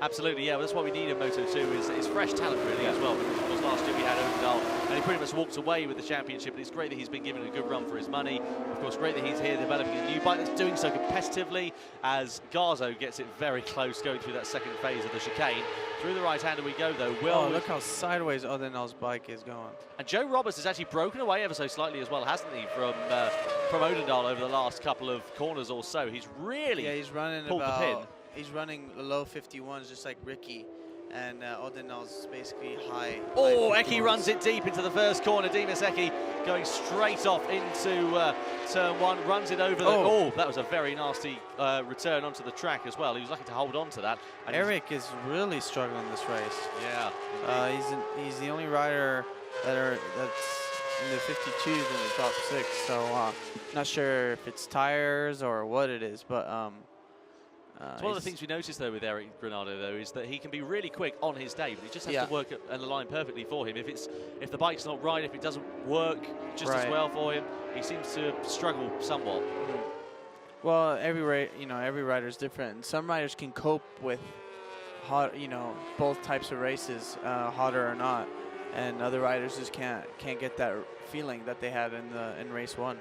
Absolutely, yeah. Well, that's what we need in Moto2 is fresh talent, really, as well. Because, of course, last year we had Odendaal, and he pretty much walked away with the championship. And it's great that he's been given a good run for his money. Of course, great that he's here developing a new bike that's doing so competitively, as Garzo gets it very close going through that second phase of the chicane. Through the right-hander we go, though. Oh, look how sideways Odenaal's bike is going. And Joe Roberts has actually broken away ever so slightly as well, hasn't he, from Odendaal over the last couple of corners or so. He's really he's running pulled the pin. He's running low 51s just like Ricky, and Odenaal's basically high. Oh, Eki runs it deep into the first corner. Dimas Eki going straight off into turn 1, runs it over the... Oh, that was a very nasty return onto the track as well. He was lucky to hold on to that. And Eric is really struggling this race. Yeah. He's the only rider that's in the 52s in the top 6, so not sure if it's tires or what it is, but... It's one of the things we noticed, though, with Eric Granado, though, is that he can be really quick on his day, but he just has to work and align perfectly for him. If the bike's not right, if it doesn't work just as well for him, he seems to struggle somewhat. Well, every rider's different. And some riders can cope with both types of races, hotter or not, and other riders just can't get that feeling that they had in race 1.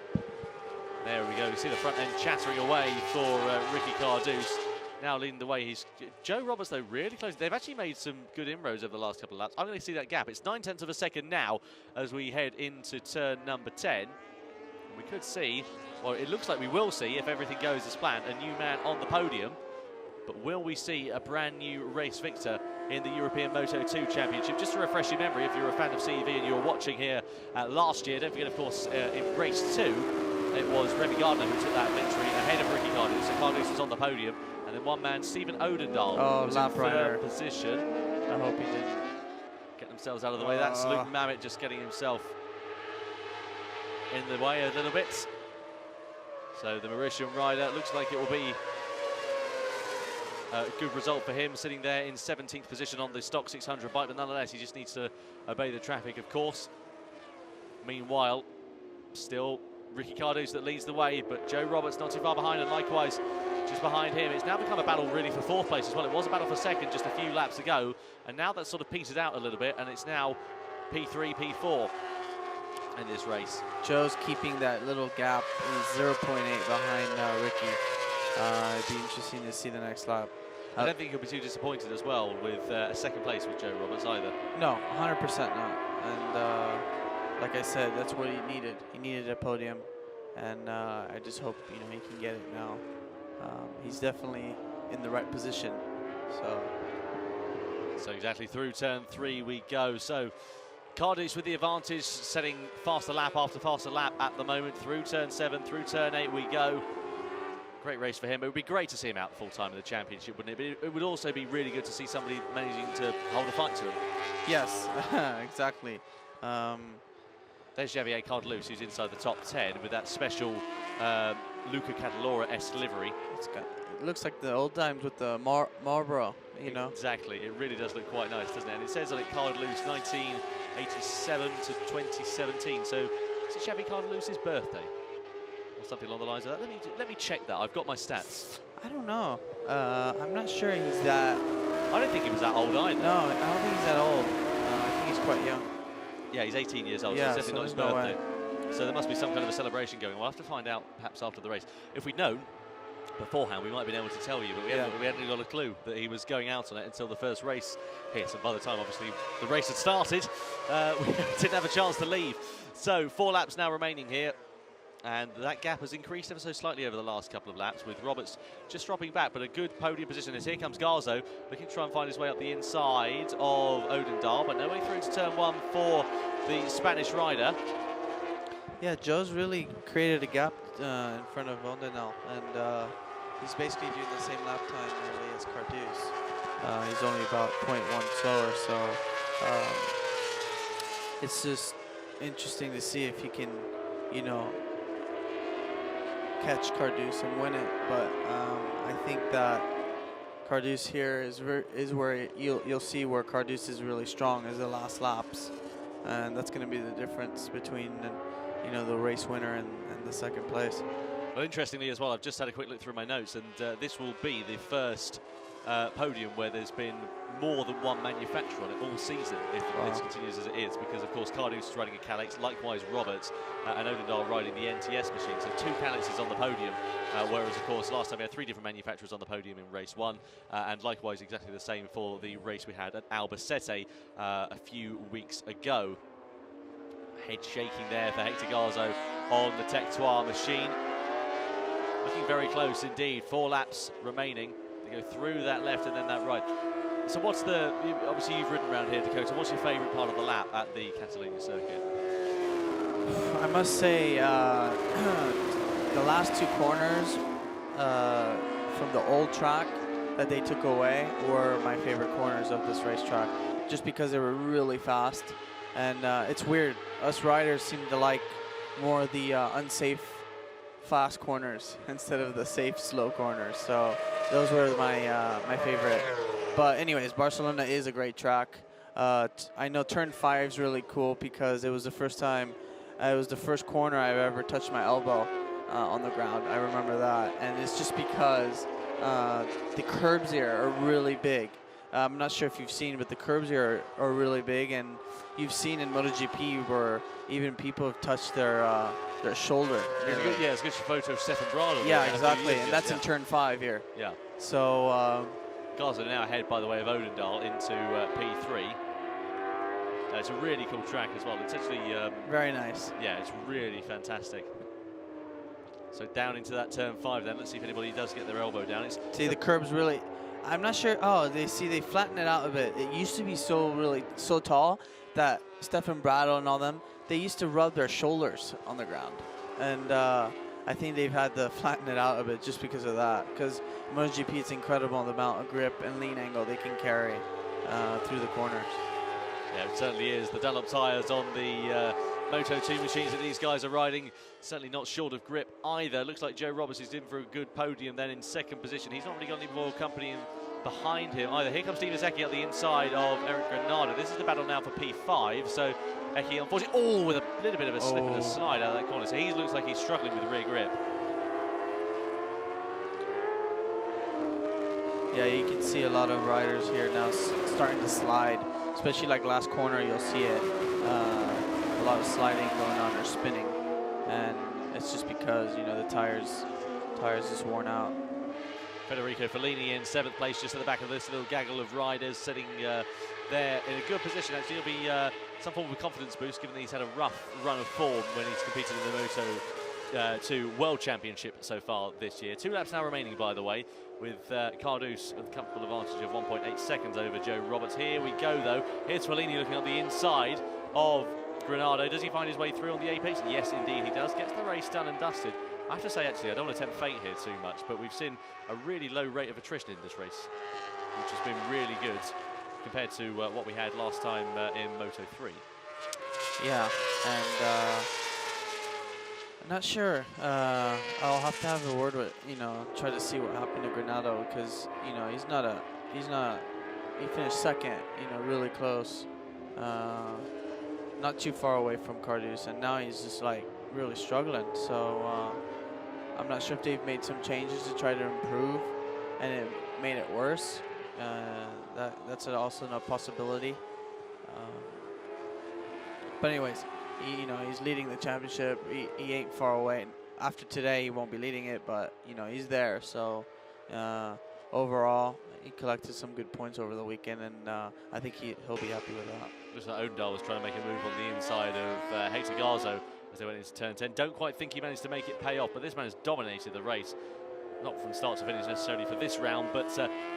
There we go. You see the front end chattering away for Ricky Kardos. Now leading the way. Joe Roberts, though, really close. They've actually made some good inroads over the last couple of laps. I'm going to see that gap. It's 9/10 of a second now as we head into turn number 10. We could see, well, it looks like we will see, if everything goes as planned, a new man on the podium. But will we see a brand new race victor in the European Moto2 Championship? Just to refresh your memory, if you're a fan of CEV and you were watching here last year, don't forget, of course, in race 2, it was Remy Gardner who took that victory ahead of Ricky Kardos. So Kardos was on the podium. And then one man, Stephen Odendaal, was in third position. I hope he didn't get themselves out of the way. That's Luke Mamet just getting himself in the way a little bit. So the Mauritian rider, looks like it will be a good result for him, sitting there in 17th position on the stock 600 bike. But nonetheless, he just needs to obey the traffic, of course. Meanwhile, still Ricky Kardos that leads the way, but Joe Roberts not too far behind, and likewise just behind him. It's now become a battle really for 4th place as well. It was a battle for 2nd just a few laps ago, and now that's sort of petered out a little bit, and it's now P3, P4 in this race. Joe's keeping that little gap, 0.8 behind Ricky. It'd be interesting to see the next lap. I don't think he'll be too disappointed as well with a 2nd place with Joe Roberts either. No, 100% not. And like I said, that's what he needed. He needed a podium, and I just hope he can get it now. He's definitely in the right position. So exactly through turn 3 we go. So Kardos with the advantage, setting faster lap after faster lap at the moment. Through turn 7, through turn 8 we go. Great race for him. It would be great to see him out full time in the championship, wouldn't it? But it would also be really good to see somebody managing to hold a fight to him. Yes, exactly. There's Javier Kardos, who's inside the top 10 with that special Luca Cadalora-esque livery. It looks like the old times with the Marlboro, Exactly. It really does look quite nice, doesn't it? And it says on it Kardos 1987 to 2017. So is it Xavi Kardos' birthday? Or something along the lines of that. Let me check that. I've got my stats. I don't know. I'm not sure he's that... I don't think he was that old either. No, I don't think he's that old. I think he's quite young. Yeah, he's 18 years old, yeah, so it's definitely not his birthday. So there must be some kind of a celebration going. We'll have to find out perhaps after the race. If we'd known beforehand, we might have been able to tell you, but we hadn't got a clue that he was going out on it until the first race hit. And by the time, obviously, the race had started, we didn't have a chance to leave. So 4 laps now remaining here. And that gap has increased ever so slightly over the last couple of laps, with Roberts just dropping back, but a good podium position as here comes Garzo, looking to try and find his way up the inside of Odendaal, but no way through into turn 1 for the Spanish rider. Yeah, Joe's really created a gap in front of Odendaal, and He's basically doing the same lap time nearly as Kardos. He's only about 0.1 slower, so it's just interesting to see if he can, you know, catch Kardos and win it. But I think that Kardos here is where you'll see where Kardos is really strong is the last laps, and that's going to be the difference between you know, the race winner and the second place. Well, interestingly as well, I've just had a quick look through my notes, and this will be the first podium where there's been more than one manufacturer on it all season, if this continues as it is, because of course Kardos is riding a Calyx, likewise Roberts and Odendaal riding the NTS machine, so 2 Calyxes on the podium, whereas of course last time we had 3 different manufacturers on the podium in race 1, and likewise exactly the same for the race we had at Albacete a few weeks ago. Head shaking there for Hector Garzo on the Tectoire machine. Looking very close indeed. 4 laps remaining. They go through that left and then that right. So what's the, obviously you've ridden around here, Dakota, what's your favourite part of the lap at the Catalunya circuit? I must say the last 2 corners from the old track that they took away were my favorite corners of this racetrack, just because they were really fast. And it's weird, us riders seem to like more the unsafe fast corners instead of the safe slow corners, so those were my favorite. But anyways, Barcelona is a great track. I know turn 5 is really cool because it was the first time, it was the first corner I've ever touched my elbow on the ground. I remember that, and it's just because the curbs here are really big. I'm not sure if you've seen, but the curbs here are really big, and you've seen in MotoGP where even people have touched their shoulder. It's a good photo of Stefan Bradl. Yeah, exactly, and that's in turn 5 here. Yeah. So Garza now ahead, by the way, of Odendaal into P3. It's a really cool track as well. It's actually very nice. Yeah, it's really fantastic. So down into that turn 5 then. Let's see if anybody does get their elbow down. See, the curbs really, I'm not sure. Oh, they flatten it out a bit. It used to be so tall that Stefan Bradl and all them, they used to rub their shoulders on the ground. And I think they've had to flatten it out a bit just because of that. Because MotoGP, it's incredible the amount of grip and lean angle they can carry through the corners. Yeah, it certainly is. The Dunlop tyres on the Moto2 machines that these guys are riding, certainly not short of grip either. Looks like Joe Roberts is in for a good podium then in second position. He's not really got any more company behind him either. Here comes Steve Ecki up the inside of Eric Granado. This is the battle now for P5, so Ecki unfortunately, with a little bit of a slip and a slide out of that corner, so he looks like he's struggling with rear grip. Yeah, you can see a lot of riders here now starting to slide, especially like last corner, you'll see it. A lot of sliding going on or spinning, and it's just because, you know, the tires is worn out. Federico Fellini in 7th place, just at the back of this little gaggle of riders, sitting there in a good position. Actually, it'll be some form of a confidence boost, given that he's had a rough run of form when he's competed in the Moto2 World Championship so far this year. 2 laps now remaining, by the way, with Kardos with a comfortable advantage of 1.8 seconds over Joe Roberts. Here we go, though. Here's Fellini looking on the inside of Granado. Does he find his way through on the apex? Yes, indeed he does. Gets the race done and dusted. I have to say, actually, I don't want to tempt fate here too much, but we've seen a really low rate of attrition in this race, which has been really good compared to what we had last time in Moto3. Yeah, and I'm not sure. I'll have to have a word with, you know, try to see what happened to Granado, because, you know, he finished second, you know, really close. Not too far away from Kardos, and now he's just like really struggling. So I'm not sure if they've made some changes to try to improve, and it made it worse. That's also a possibility. But anyways, he's leading the championship. He ain't far away. After today, he won't be leading it, but you know, he's there. So overall, he collected some good points over the weekend, and I think he'll be happy with that. Looks like Odendaal was trying to make a move on the inside of Hector Garzo as they went into turn 10. Don't quite think he managed to make it pay off, but this man has dominated the race. Not from start to finish necessarily for this round, but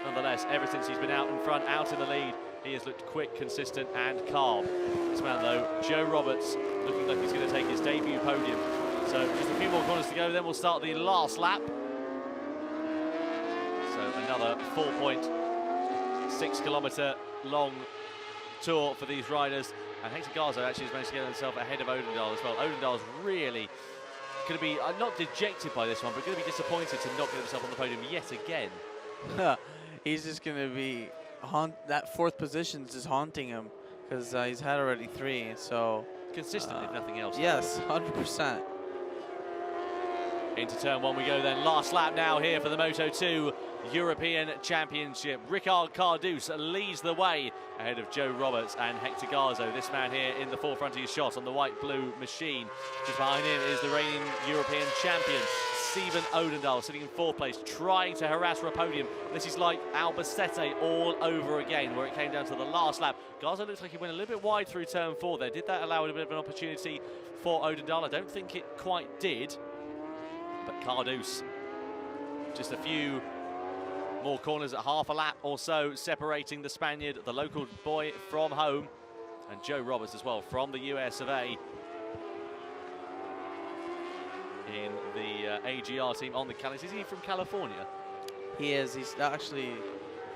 nonetheless, ever since he's been out in front, out in the lead, he has looked quick, consistent, and calm. This man, though, Joe Roberts, looking like he's going to take his debut podium. So just a few more corners to go, then we'll start the last lap. another 4.6 kilometre long tour for these riders. And Hector Garzo actually has managed to get himself ahead of Odendaal as well. Odendahl's really going to be, not dejected by this one, but going to be disappointed to not get himself on the podium yet again. He's just going to be, that fourth position is just haunting him because he's had already 3, so. Consistent, if nothing else. Yes, 100%. Into turn 1 we go then. Last lap now here for the Moto2 European Championship. Ricard Kardos leads the way ahead of Joe Roberts and Hector Garzo. This man here in the forefront of his shot on the white-blue machine. Just behind him is the reigning European champion, Steven Odendaal, sitting in 4th place, trying to harass for a podium. This is like Albacete all over again, where it came down to the last lap. Garzo looks like he went a little bit wide through turn 4 there. Did that allow a bit of an opportunity for Odendaal? I don't think it quite did. But Kardos, just a few more corners at half a lap or so, separating the Spaniard, the local boy from home, and Joe Roberts as well from the US of A. In the AGR team on the Cali. Is he from California? He is. He's actually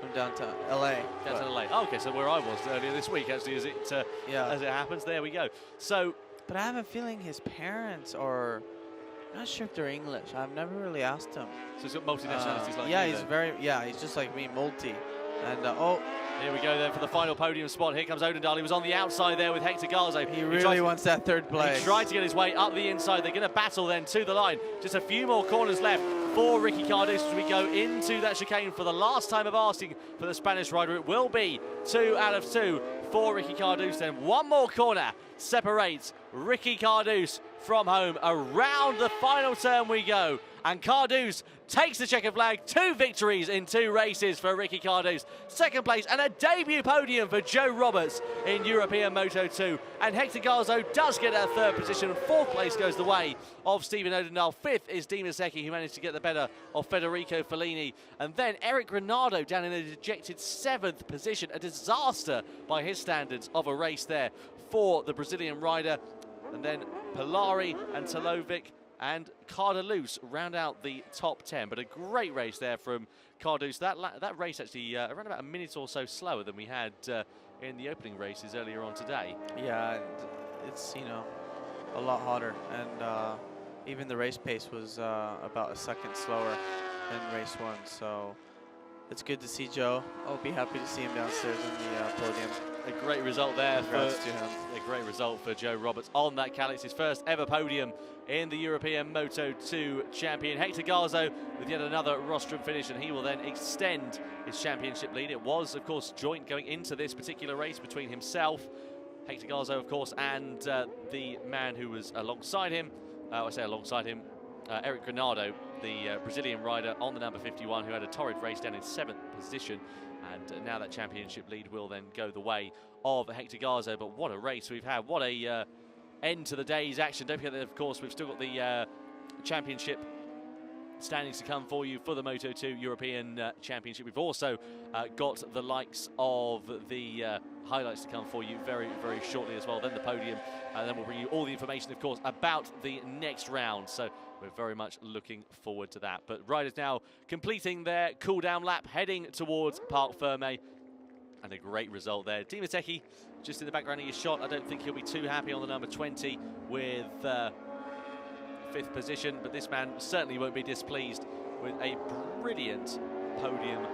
from downtown LA. Downtown LA. Oh, okay, so where I was earlier this week, actually, as it happens. There we go. So, but I have a feeling his parents are. I'm not sure if they're English. I've never really asked him. So he's got multi-nationalities like yeah, you, he's though. very. Yeah, he's just like me, multi. And here we go then for the final podium spot. Here comes Odendaal. He was on the outside there with Hector Garzo. He really wants that 3rd place. He tried to get his way up the inside. They're going to battle then to the line. Just a few more corners left for Ricky Kardos as we go into that chicane for the last time of asking for the Spanish rider. It will be 2 out of 2 for Ricky Kardos. Then one more corner separates Ricky Kardos from home. Around the final turn we go. And Kardos takes the checkered flag. 2 victories in 2 races for Ricky Kardos. 2nd place and a debut podium for Joe Roberts in European Moto2. And Hector Garzo does get a 3rd position. 4th place goes the way of Steven Odendaal. 5th is Dimas Ecki, who managed to get the better of Federico Fellini. And then Eric Granado down in a dejected 7th position. A disaster by his standards of a race there for the Brazilian rider. And then Polari and Talovic and Kardos round out the top 10. But a great race there from Kardos. That race actually around about a minute or so slower than we had in the opening races earlier on today. Yeah, it's, a lot hotter. And even the race pace was about a second slower than race 1. So it's good to see Joe. I'll be happy to see him downstairs in the podium. A great result there for him. A great result for Joe Roberts on that Cali. It's his first ever podium in the European Moto2 champion. Hector Garzo with yet another rostrum finish, and he will then extend his championship lead. It was, of course, joint going into this particular race between himself, Hector Garzo, of course, and the man who was alongside him. I say alongside him, Eric Granado, the Brazilian rider on the number 51, who had a torrid race down in 7th position. And now that championship lead will then go the way of Hector Garzo. But what a race we've had. What a end to the day's action. Don't forget that, of course, we've still got the championship standings to come for you for the Moto2 European Championship. We've also got the likes of the highlights to come for you very, very shortly as well. Then the podium, and then we'll bring you all the information, of course, about the next round. So we're very much looking forward to that. But riders now completing their cool-down lap, heading towards Parc Ferme. And a great result there. Dimas Ecki just in the background of his shot. I don't think he'll be too happy on the number 20 with 5th position, but this man certainly won't be displeased with a brilliant podium.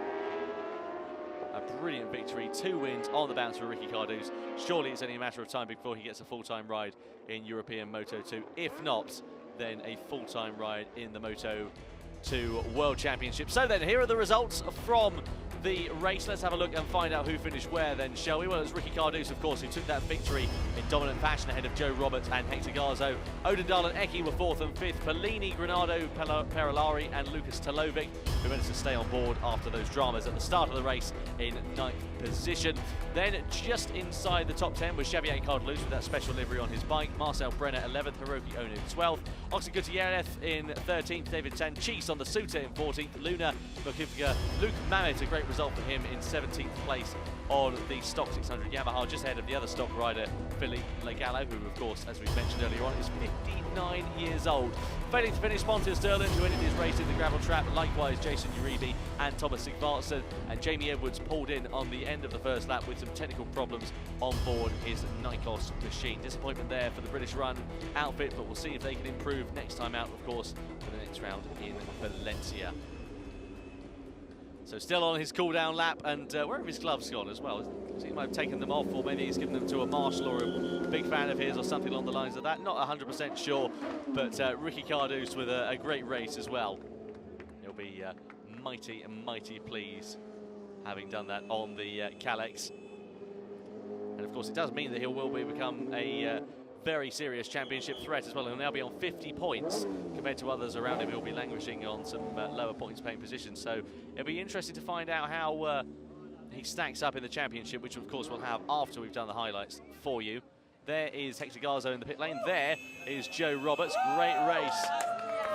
A brilliant victory, 2 wins on the bounce for Ricky Kardos. Surely it's only a matter of time before he gets a full-time ride in European Moto2. If not, then a full-time ride in the Moto2 World Championship. So then, here are the results from the race. Let's have a look and find out who finished where then, shall we? Well, it was Ricky Kardos, of course, who took that victory in dominant fashion ahead of Joe Roberts and Hector Garzo. Odendaal and Ecki were 4th and 5th. Fellini, Granado, Perolari and Lucas Talovic, who managed to stay on board after those dramas at the start of the race in 9th position. Then just inside the top 10 was Xavier Kardos with that special livery on his bike. Marcel Brenner 11th, Hiroki Ono 12th. Oxy Gutierrez in 13th, David Sanchis on the Suter in 14th, Luna Mokivka, Luke Mamet, a great result for him in 17th place on the stock 600 Yamaha, just ahead of the other stock rider, Philippe Legallo, who, of course, as we mentioned earlier on, is 59 years old. Failing to finish, Pontus Derlin, who ended his race in the gravel trap, likewise Jason Uribe and Thomas Sigvarsson, and Jamie Edwards pulled in on the end of the first lap with some technical problems on board his Nikos machine. Disappointment there for the British Run outfit, but we'll see if they can improve next time out, of course, for the next round in Valencia. So still on his cool-down lap, and where have his gloves gone as well? He might have taken them off, or maybe he's given them to a marshal or a big fan of his or something along the lines of that. Not 100% sure, but Ricky Kardos with a great race as well. He'll be mighty and mighty pleased having done that on the Kalex. And of course it does mean that he will become a very serious championship threat as well. He'll now be on 50 points compared to others around him who'll be languishing on some lower points paying positions. So it'll be interesting to find out how he stacks up in the championship, which of course we'll have after we've done the highlights for you. There is Hector Garzo in the pit lane. There is Joe Roberts. Great race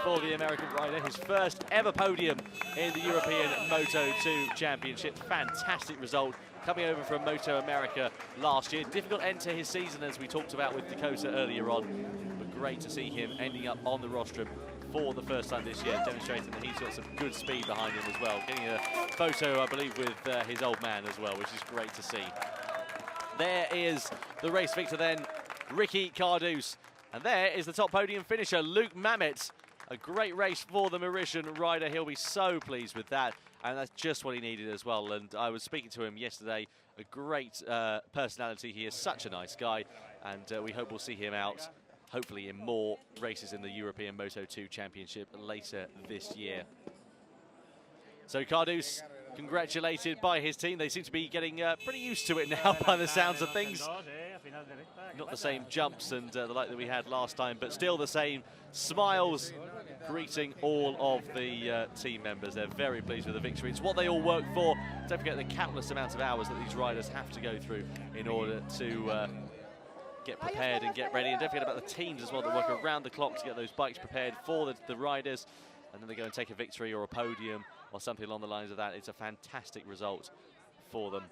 for the American rider. His first ever podium in the European Moto2 Championship. Fantastic result, coming over from Moto America last year. Difficult end to his season, as we talked about with Dakota earlier on, but great to see him ending up on the rostrum for the first time this year, demonstrating that he's got some good speed behind him as well. Getting a photo, I believe, with his old man as well, which is great to see. There is the race victor then, Ricky Kardos. And there is the top podium finisher, Luke Mamet. A great race for the Mauritian rider. He'll be so pleased with that. And that's just what he needed as well. And I was speaking to him yesterday. A great personality. He is such a nice guy. And we hope we'll see him out, hopefully, in more races in the European Moto2 Championship later this year. So Kardos, congratulated by his team. They seem to be getting pretty used to it now by the sounds of things. Not the same jumps and the like that we had last time, but still the same smiles greeting all of the team members. They're very pleased with the victory. It's what they all work for. Don't forget the countless amounts of hours that these riders have to go through in order to get prepared and get ready. And don't forget about the teams as well that work around the clock to get those bikes prepared for the riders. And then they go and take a victory or a podium or something along the lines of that. It's a fantastic result for them.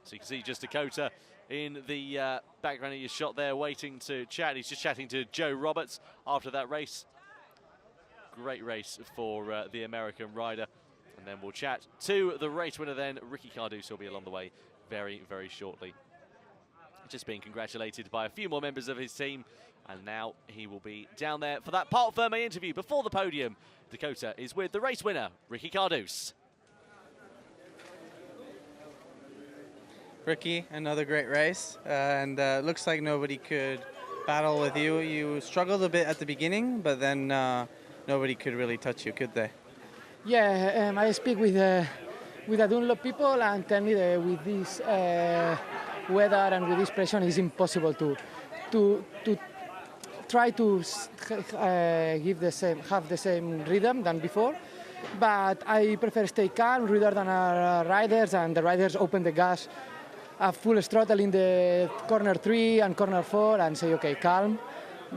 So you can see just Dakota in the background of your shot there, waiting to chat. He's just chatting to Joe Roberts after that race. Great race for the American rider. And then we'll chat to the race winner then. Ricky Kardos will be along the way very, very shortly. Just being congratulated by a few more members of his team. And now he will be down there for that Parc Ferme interview before the podium. Dakota is with the race winner, Ricky Kardos. Ricky, another great race, and looks like nobody could battle with you. You struggled a bit at the beginning, but then nobody could really touch you, could they? Yeah, I speak with the Dunlop people and tell me that with this weather and with this pressure, it's impossible to try to have the same rhythm than before. But I prefer stay calm rather than riders, and the riders open the gas at full throttle in the corner 3 and corner 4 and say, okay, calm,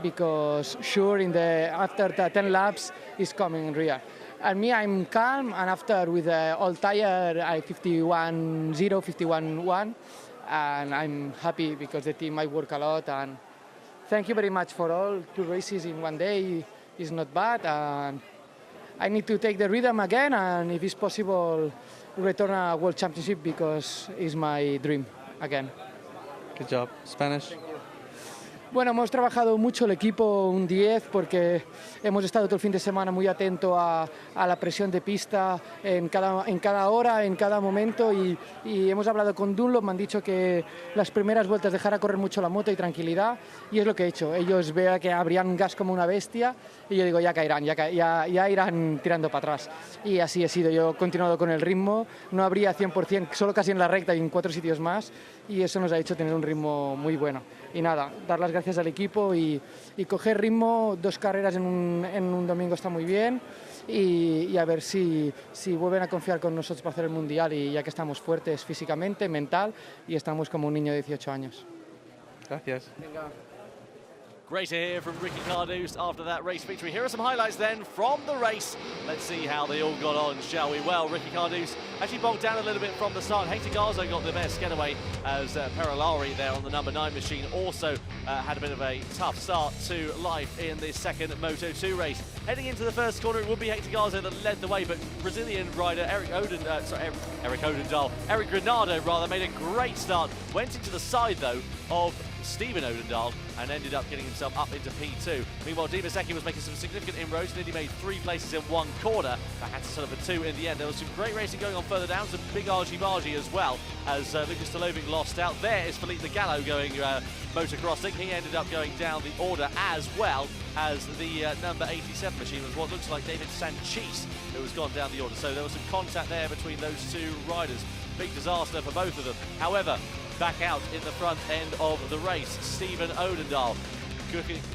because sure after the 10 laps is coming in rear. And me, I'm calm, and after with the old tire, I 51.0, 51.1, and I'm happy because the team might work a lot. And thank you very much for all 2 races in one day. Is not bad, and I need to take the rhythm again, and if it's possible, return a World Championship, because it's my dream again. Good job. Spanish. Bueno, hemos trabajado mucho el equipo, un 10, porque hemos estado todo el fin de semana muy atento a la presión de pista en cada hora, en cada momento, y hemos hablado con Dunlop, me han dicho que las primeras vueltas dejara correr mucho la moto y tranquilidad, y es lo que he hecho. Ellos vean que abrían gas como una bestia, y yo digo, ya caerán, ya irán tirando para atrás. Y así he sido, yo he continuado con el ritmo, no abría 100%, solo casi en la recta y en 4 sitios más, y eso nos ha hecho tener un ritmo muy bueno. Y nada, dar las gracias al equipo y coger ritmo. 2 carreras en un domingo está muy bien, y a ver si vuelven a confiar con nosotros para hacer el Mundial, y ya que estamos fuertes físicamente, mental, y estamos como un niño de 18 años. Gracias. Venga. Great to hear from Ricky Kardos after that race victory. Here are some highlights then from the race. Let's see how they all got on, shall we? Well, Ricky Kardos actually bogged down a little bit from the start. Hector Garzo got the best getaway as Perolari there on the number 9 machine also had a bit of a tough start to life in this second Moto2 race. Heading into the first corner, it would be Hector Garzo that led the way, but Brazilian rider Eric Granado rather made a great start. Went into the side though of Stephen Odendahl and ended up getting himself up into P2. Meanwhile, Di Masecchi was making some significant inroads, nearly made 3 places in 1 corner, but had to settle for 2 in the end. There was some great racing going on further down, some big argy-bargy as well, as Lucas Stolovic lost out. There is Felipe Gallo going motocrossing. He ended up going down the order, as well as the number 87 machine was what looks like David Sanchez, who has gone down the order. So there was some contact there between those 2 riders. Big disaster for both of them. However, back out in the front end of the race, Stephen Odendahl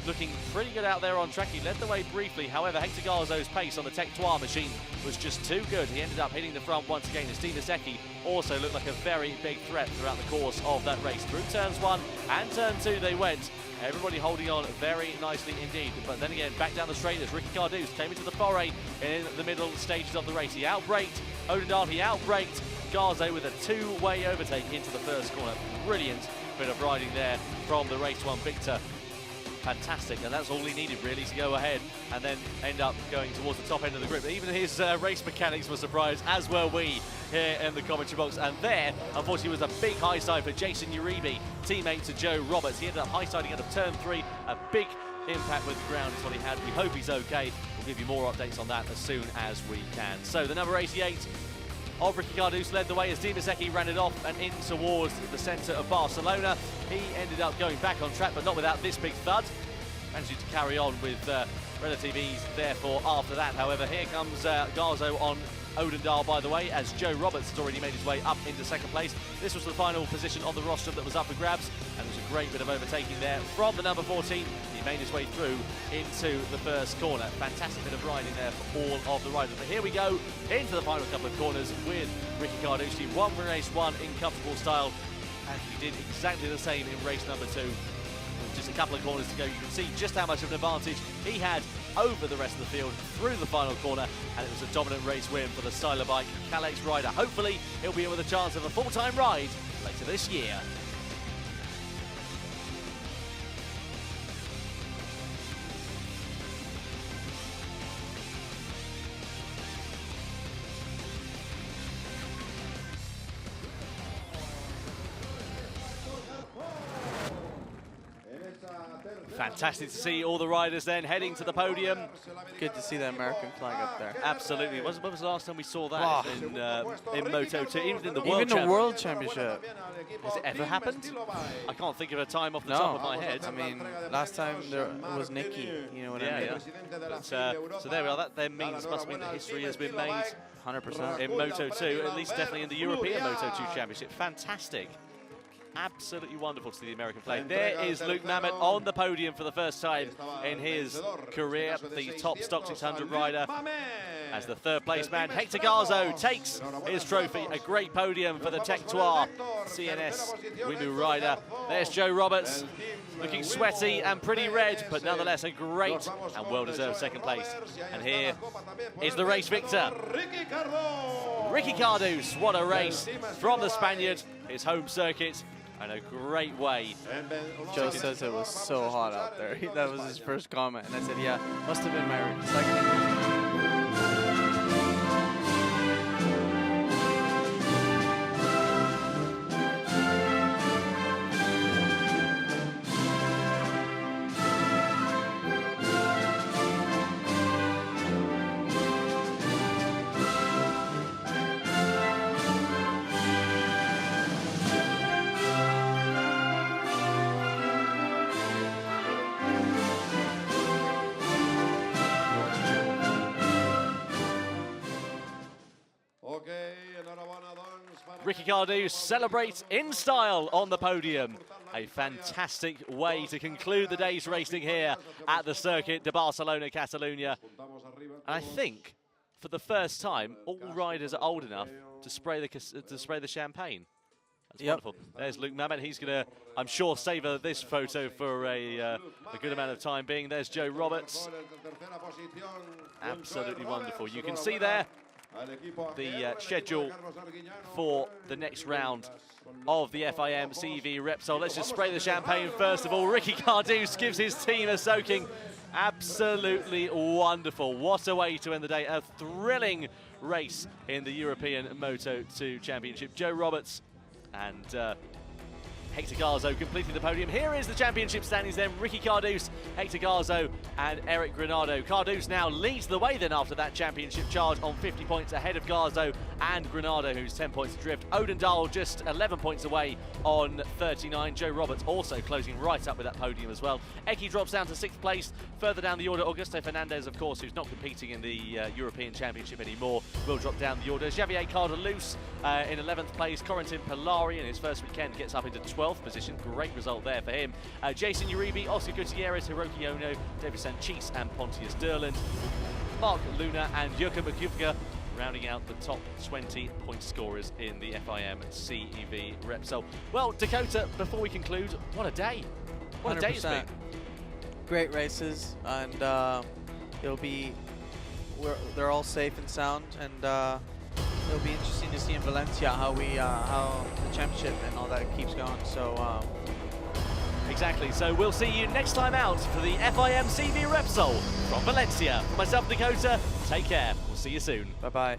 looking pretty good out there on track. He led the way briefly. However, Hector Garzo's pace on the Tech 2 machine was just too good. He ended up hitting the front once again. As Di Masecchi also looked like a very big threat throughout the course of that race. Through turns 1 and turn 2 they went. Everybody holding on very nicely indeed. But then again, back down the straight as Ricky Kardos came into the foray in the middle stages of the race. He outbraked Odendahl, he outbraked Garzo with a 2-way overtake into the first corner. Brilliant bit of riding there from the race 1 victor. Fantastic, and that's all he needed really to go ahead and then end up going towards the top end of the group. Even his race mechanics were surprised, as were we here in the commentary box. And there, unfortunately, was a big high side for Jason Uribe, teammate to Joe Roberts. He ended up high siding out of turn 3. A big impact with the ground is what he had. We hope he's okay. We'll give you more updates on that as soon as we can. So the number 88 of Ricky Kardos led the way as Di Masecchi ran it off and in towards the centre of Barcelona. He ended up going back on track, but not without this big thud. Managing to carry on with relative ease, therefore, after that. However, here comes Garzo on Odendahl, by the way, as Joe Roberts has already made his way up into 2nd place. This was the final position on the rostrum that was up for grabs, and there was a great bit of overtaking there from the number 14. He made his way through into the first corner. Fantastic bit of riding there for all of the riders. But here we go into the final couple of corners with Ricky Kardos. He won race 1 in comfortable style, and he did exactly the same in race number 2. With just a couple of corners to go, you can see just how much of an advantage he had over the rest of the field through the final corner, and it was a dominant race win for the Styler Bike Calais rider. Hopefully he'll be in with a chance of a full-time ride later this year. Fantastic to see all the riders then heading to the podium. Good to see the American flag up there. Absolutely. When was the last time we saw that in Moto2, even in the World Championship? Has it ever happened? I can't think of a time off the top of my head. I mean, last time there was Nicky, you know what I mean? But, so there we are. That then must mean that history has been made 100% in Moto2, at least definitely in the European Moto2 Championship. Fantastic. Absolutely wonderful to see the American flag. There is Luke Mamet on the podium for the first time in his career, the top Stock 600 rider. As the 3rd place man, Hector Garzo takes his trophy. A great podium for the Tech 2 CNS Wimu rider. There's Joe Roberts, looking sweaty and pretty red, but nonetheless a great and well-deserved 2nd place. And here is the race victor, Ricky Kardos. What a race from the Spaniard, his home circuit, and a great way. Joe says it was so hot out there. That was his first comment, and I said, yeah, must have been my second. Ricky Kardos celebrates in style on the podium. A fantastic way to conclude the day's racing here at the Circuit de Barcelona-Catalunya. And I think, for the first time, all riders are old enough to spray the champagne. That's wonderful. There's Luke Mamet. He's going to, I'm sure, savour this photo for a good amount of time being. There's Joe Roberts. Absolutely wonderful. You can see there the schedule for the next round of the FIM CEV Repsol. Let's just spray the champagne first of all. Ricky Kardos gives his team a soaking. Absolutely wonderful. What a way to end the day. A thrilling race in the European Moto2 Championship. Joe Roberts and Hector Garzo completing the podium. Here is the championship standings then. Ricky Kardos, Hector Garzo and Eric Granado. Kardos now leads the way then after that championship charge on 50 points ahead of Garzo and Granado, who's 10 points adrift. Odendahl just 11 points away on 39. Joe Roberts also closing right up with that podium as well. Eki drops down to 6th place. Further down the order, Augusto Fernandez, of course, who's not competing in the European Championship anymore, will drop down the order. Javier Kardos in 11th place. Corentin Polari in his first weekend gets up into 12th position. Great result there for him. Jason Uribe, Oscar Gutierrez, Hiroki Ono, David Sanchis and Pontius Derland. Mark Luna and Jurgen Makuvka rounding out the top 20 point scorers in the FIM CEV Repsol. Well, Dakota, before we conclude, what a day. What 100%. A day it's been. Great races, and they're all safe and sound, and it'll be interesting to see in Valencia how the championship and all that keeps going. So exactly. So we'll see you next time out for the FIM CEV Repsol from Valencia. For myself, Dakota, take care. We'll see you soon. Bye-bye.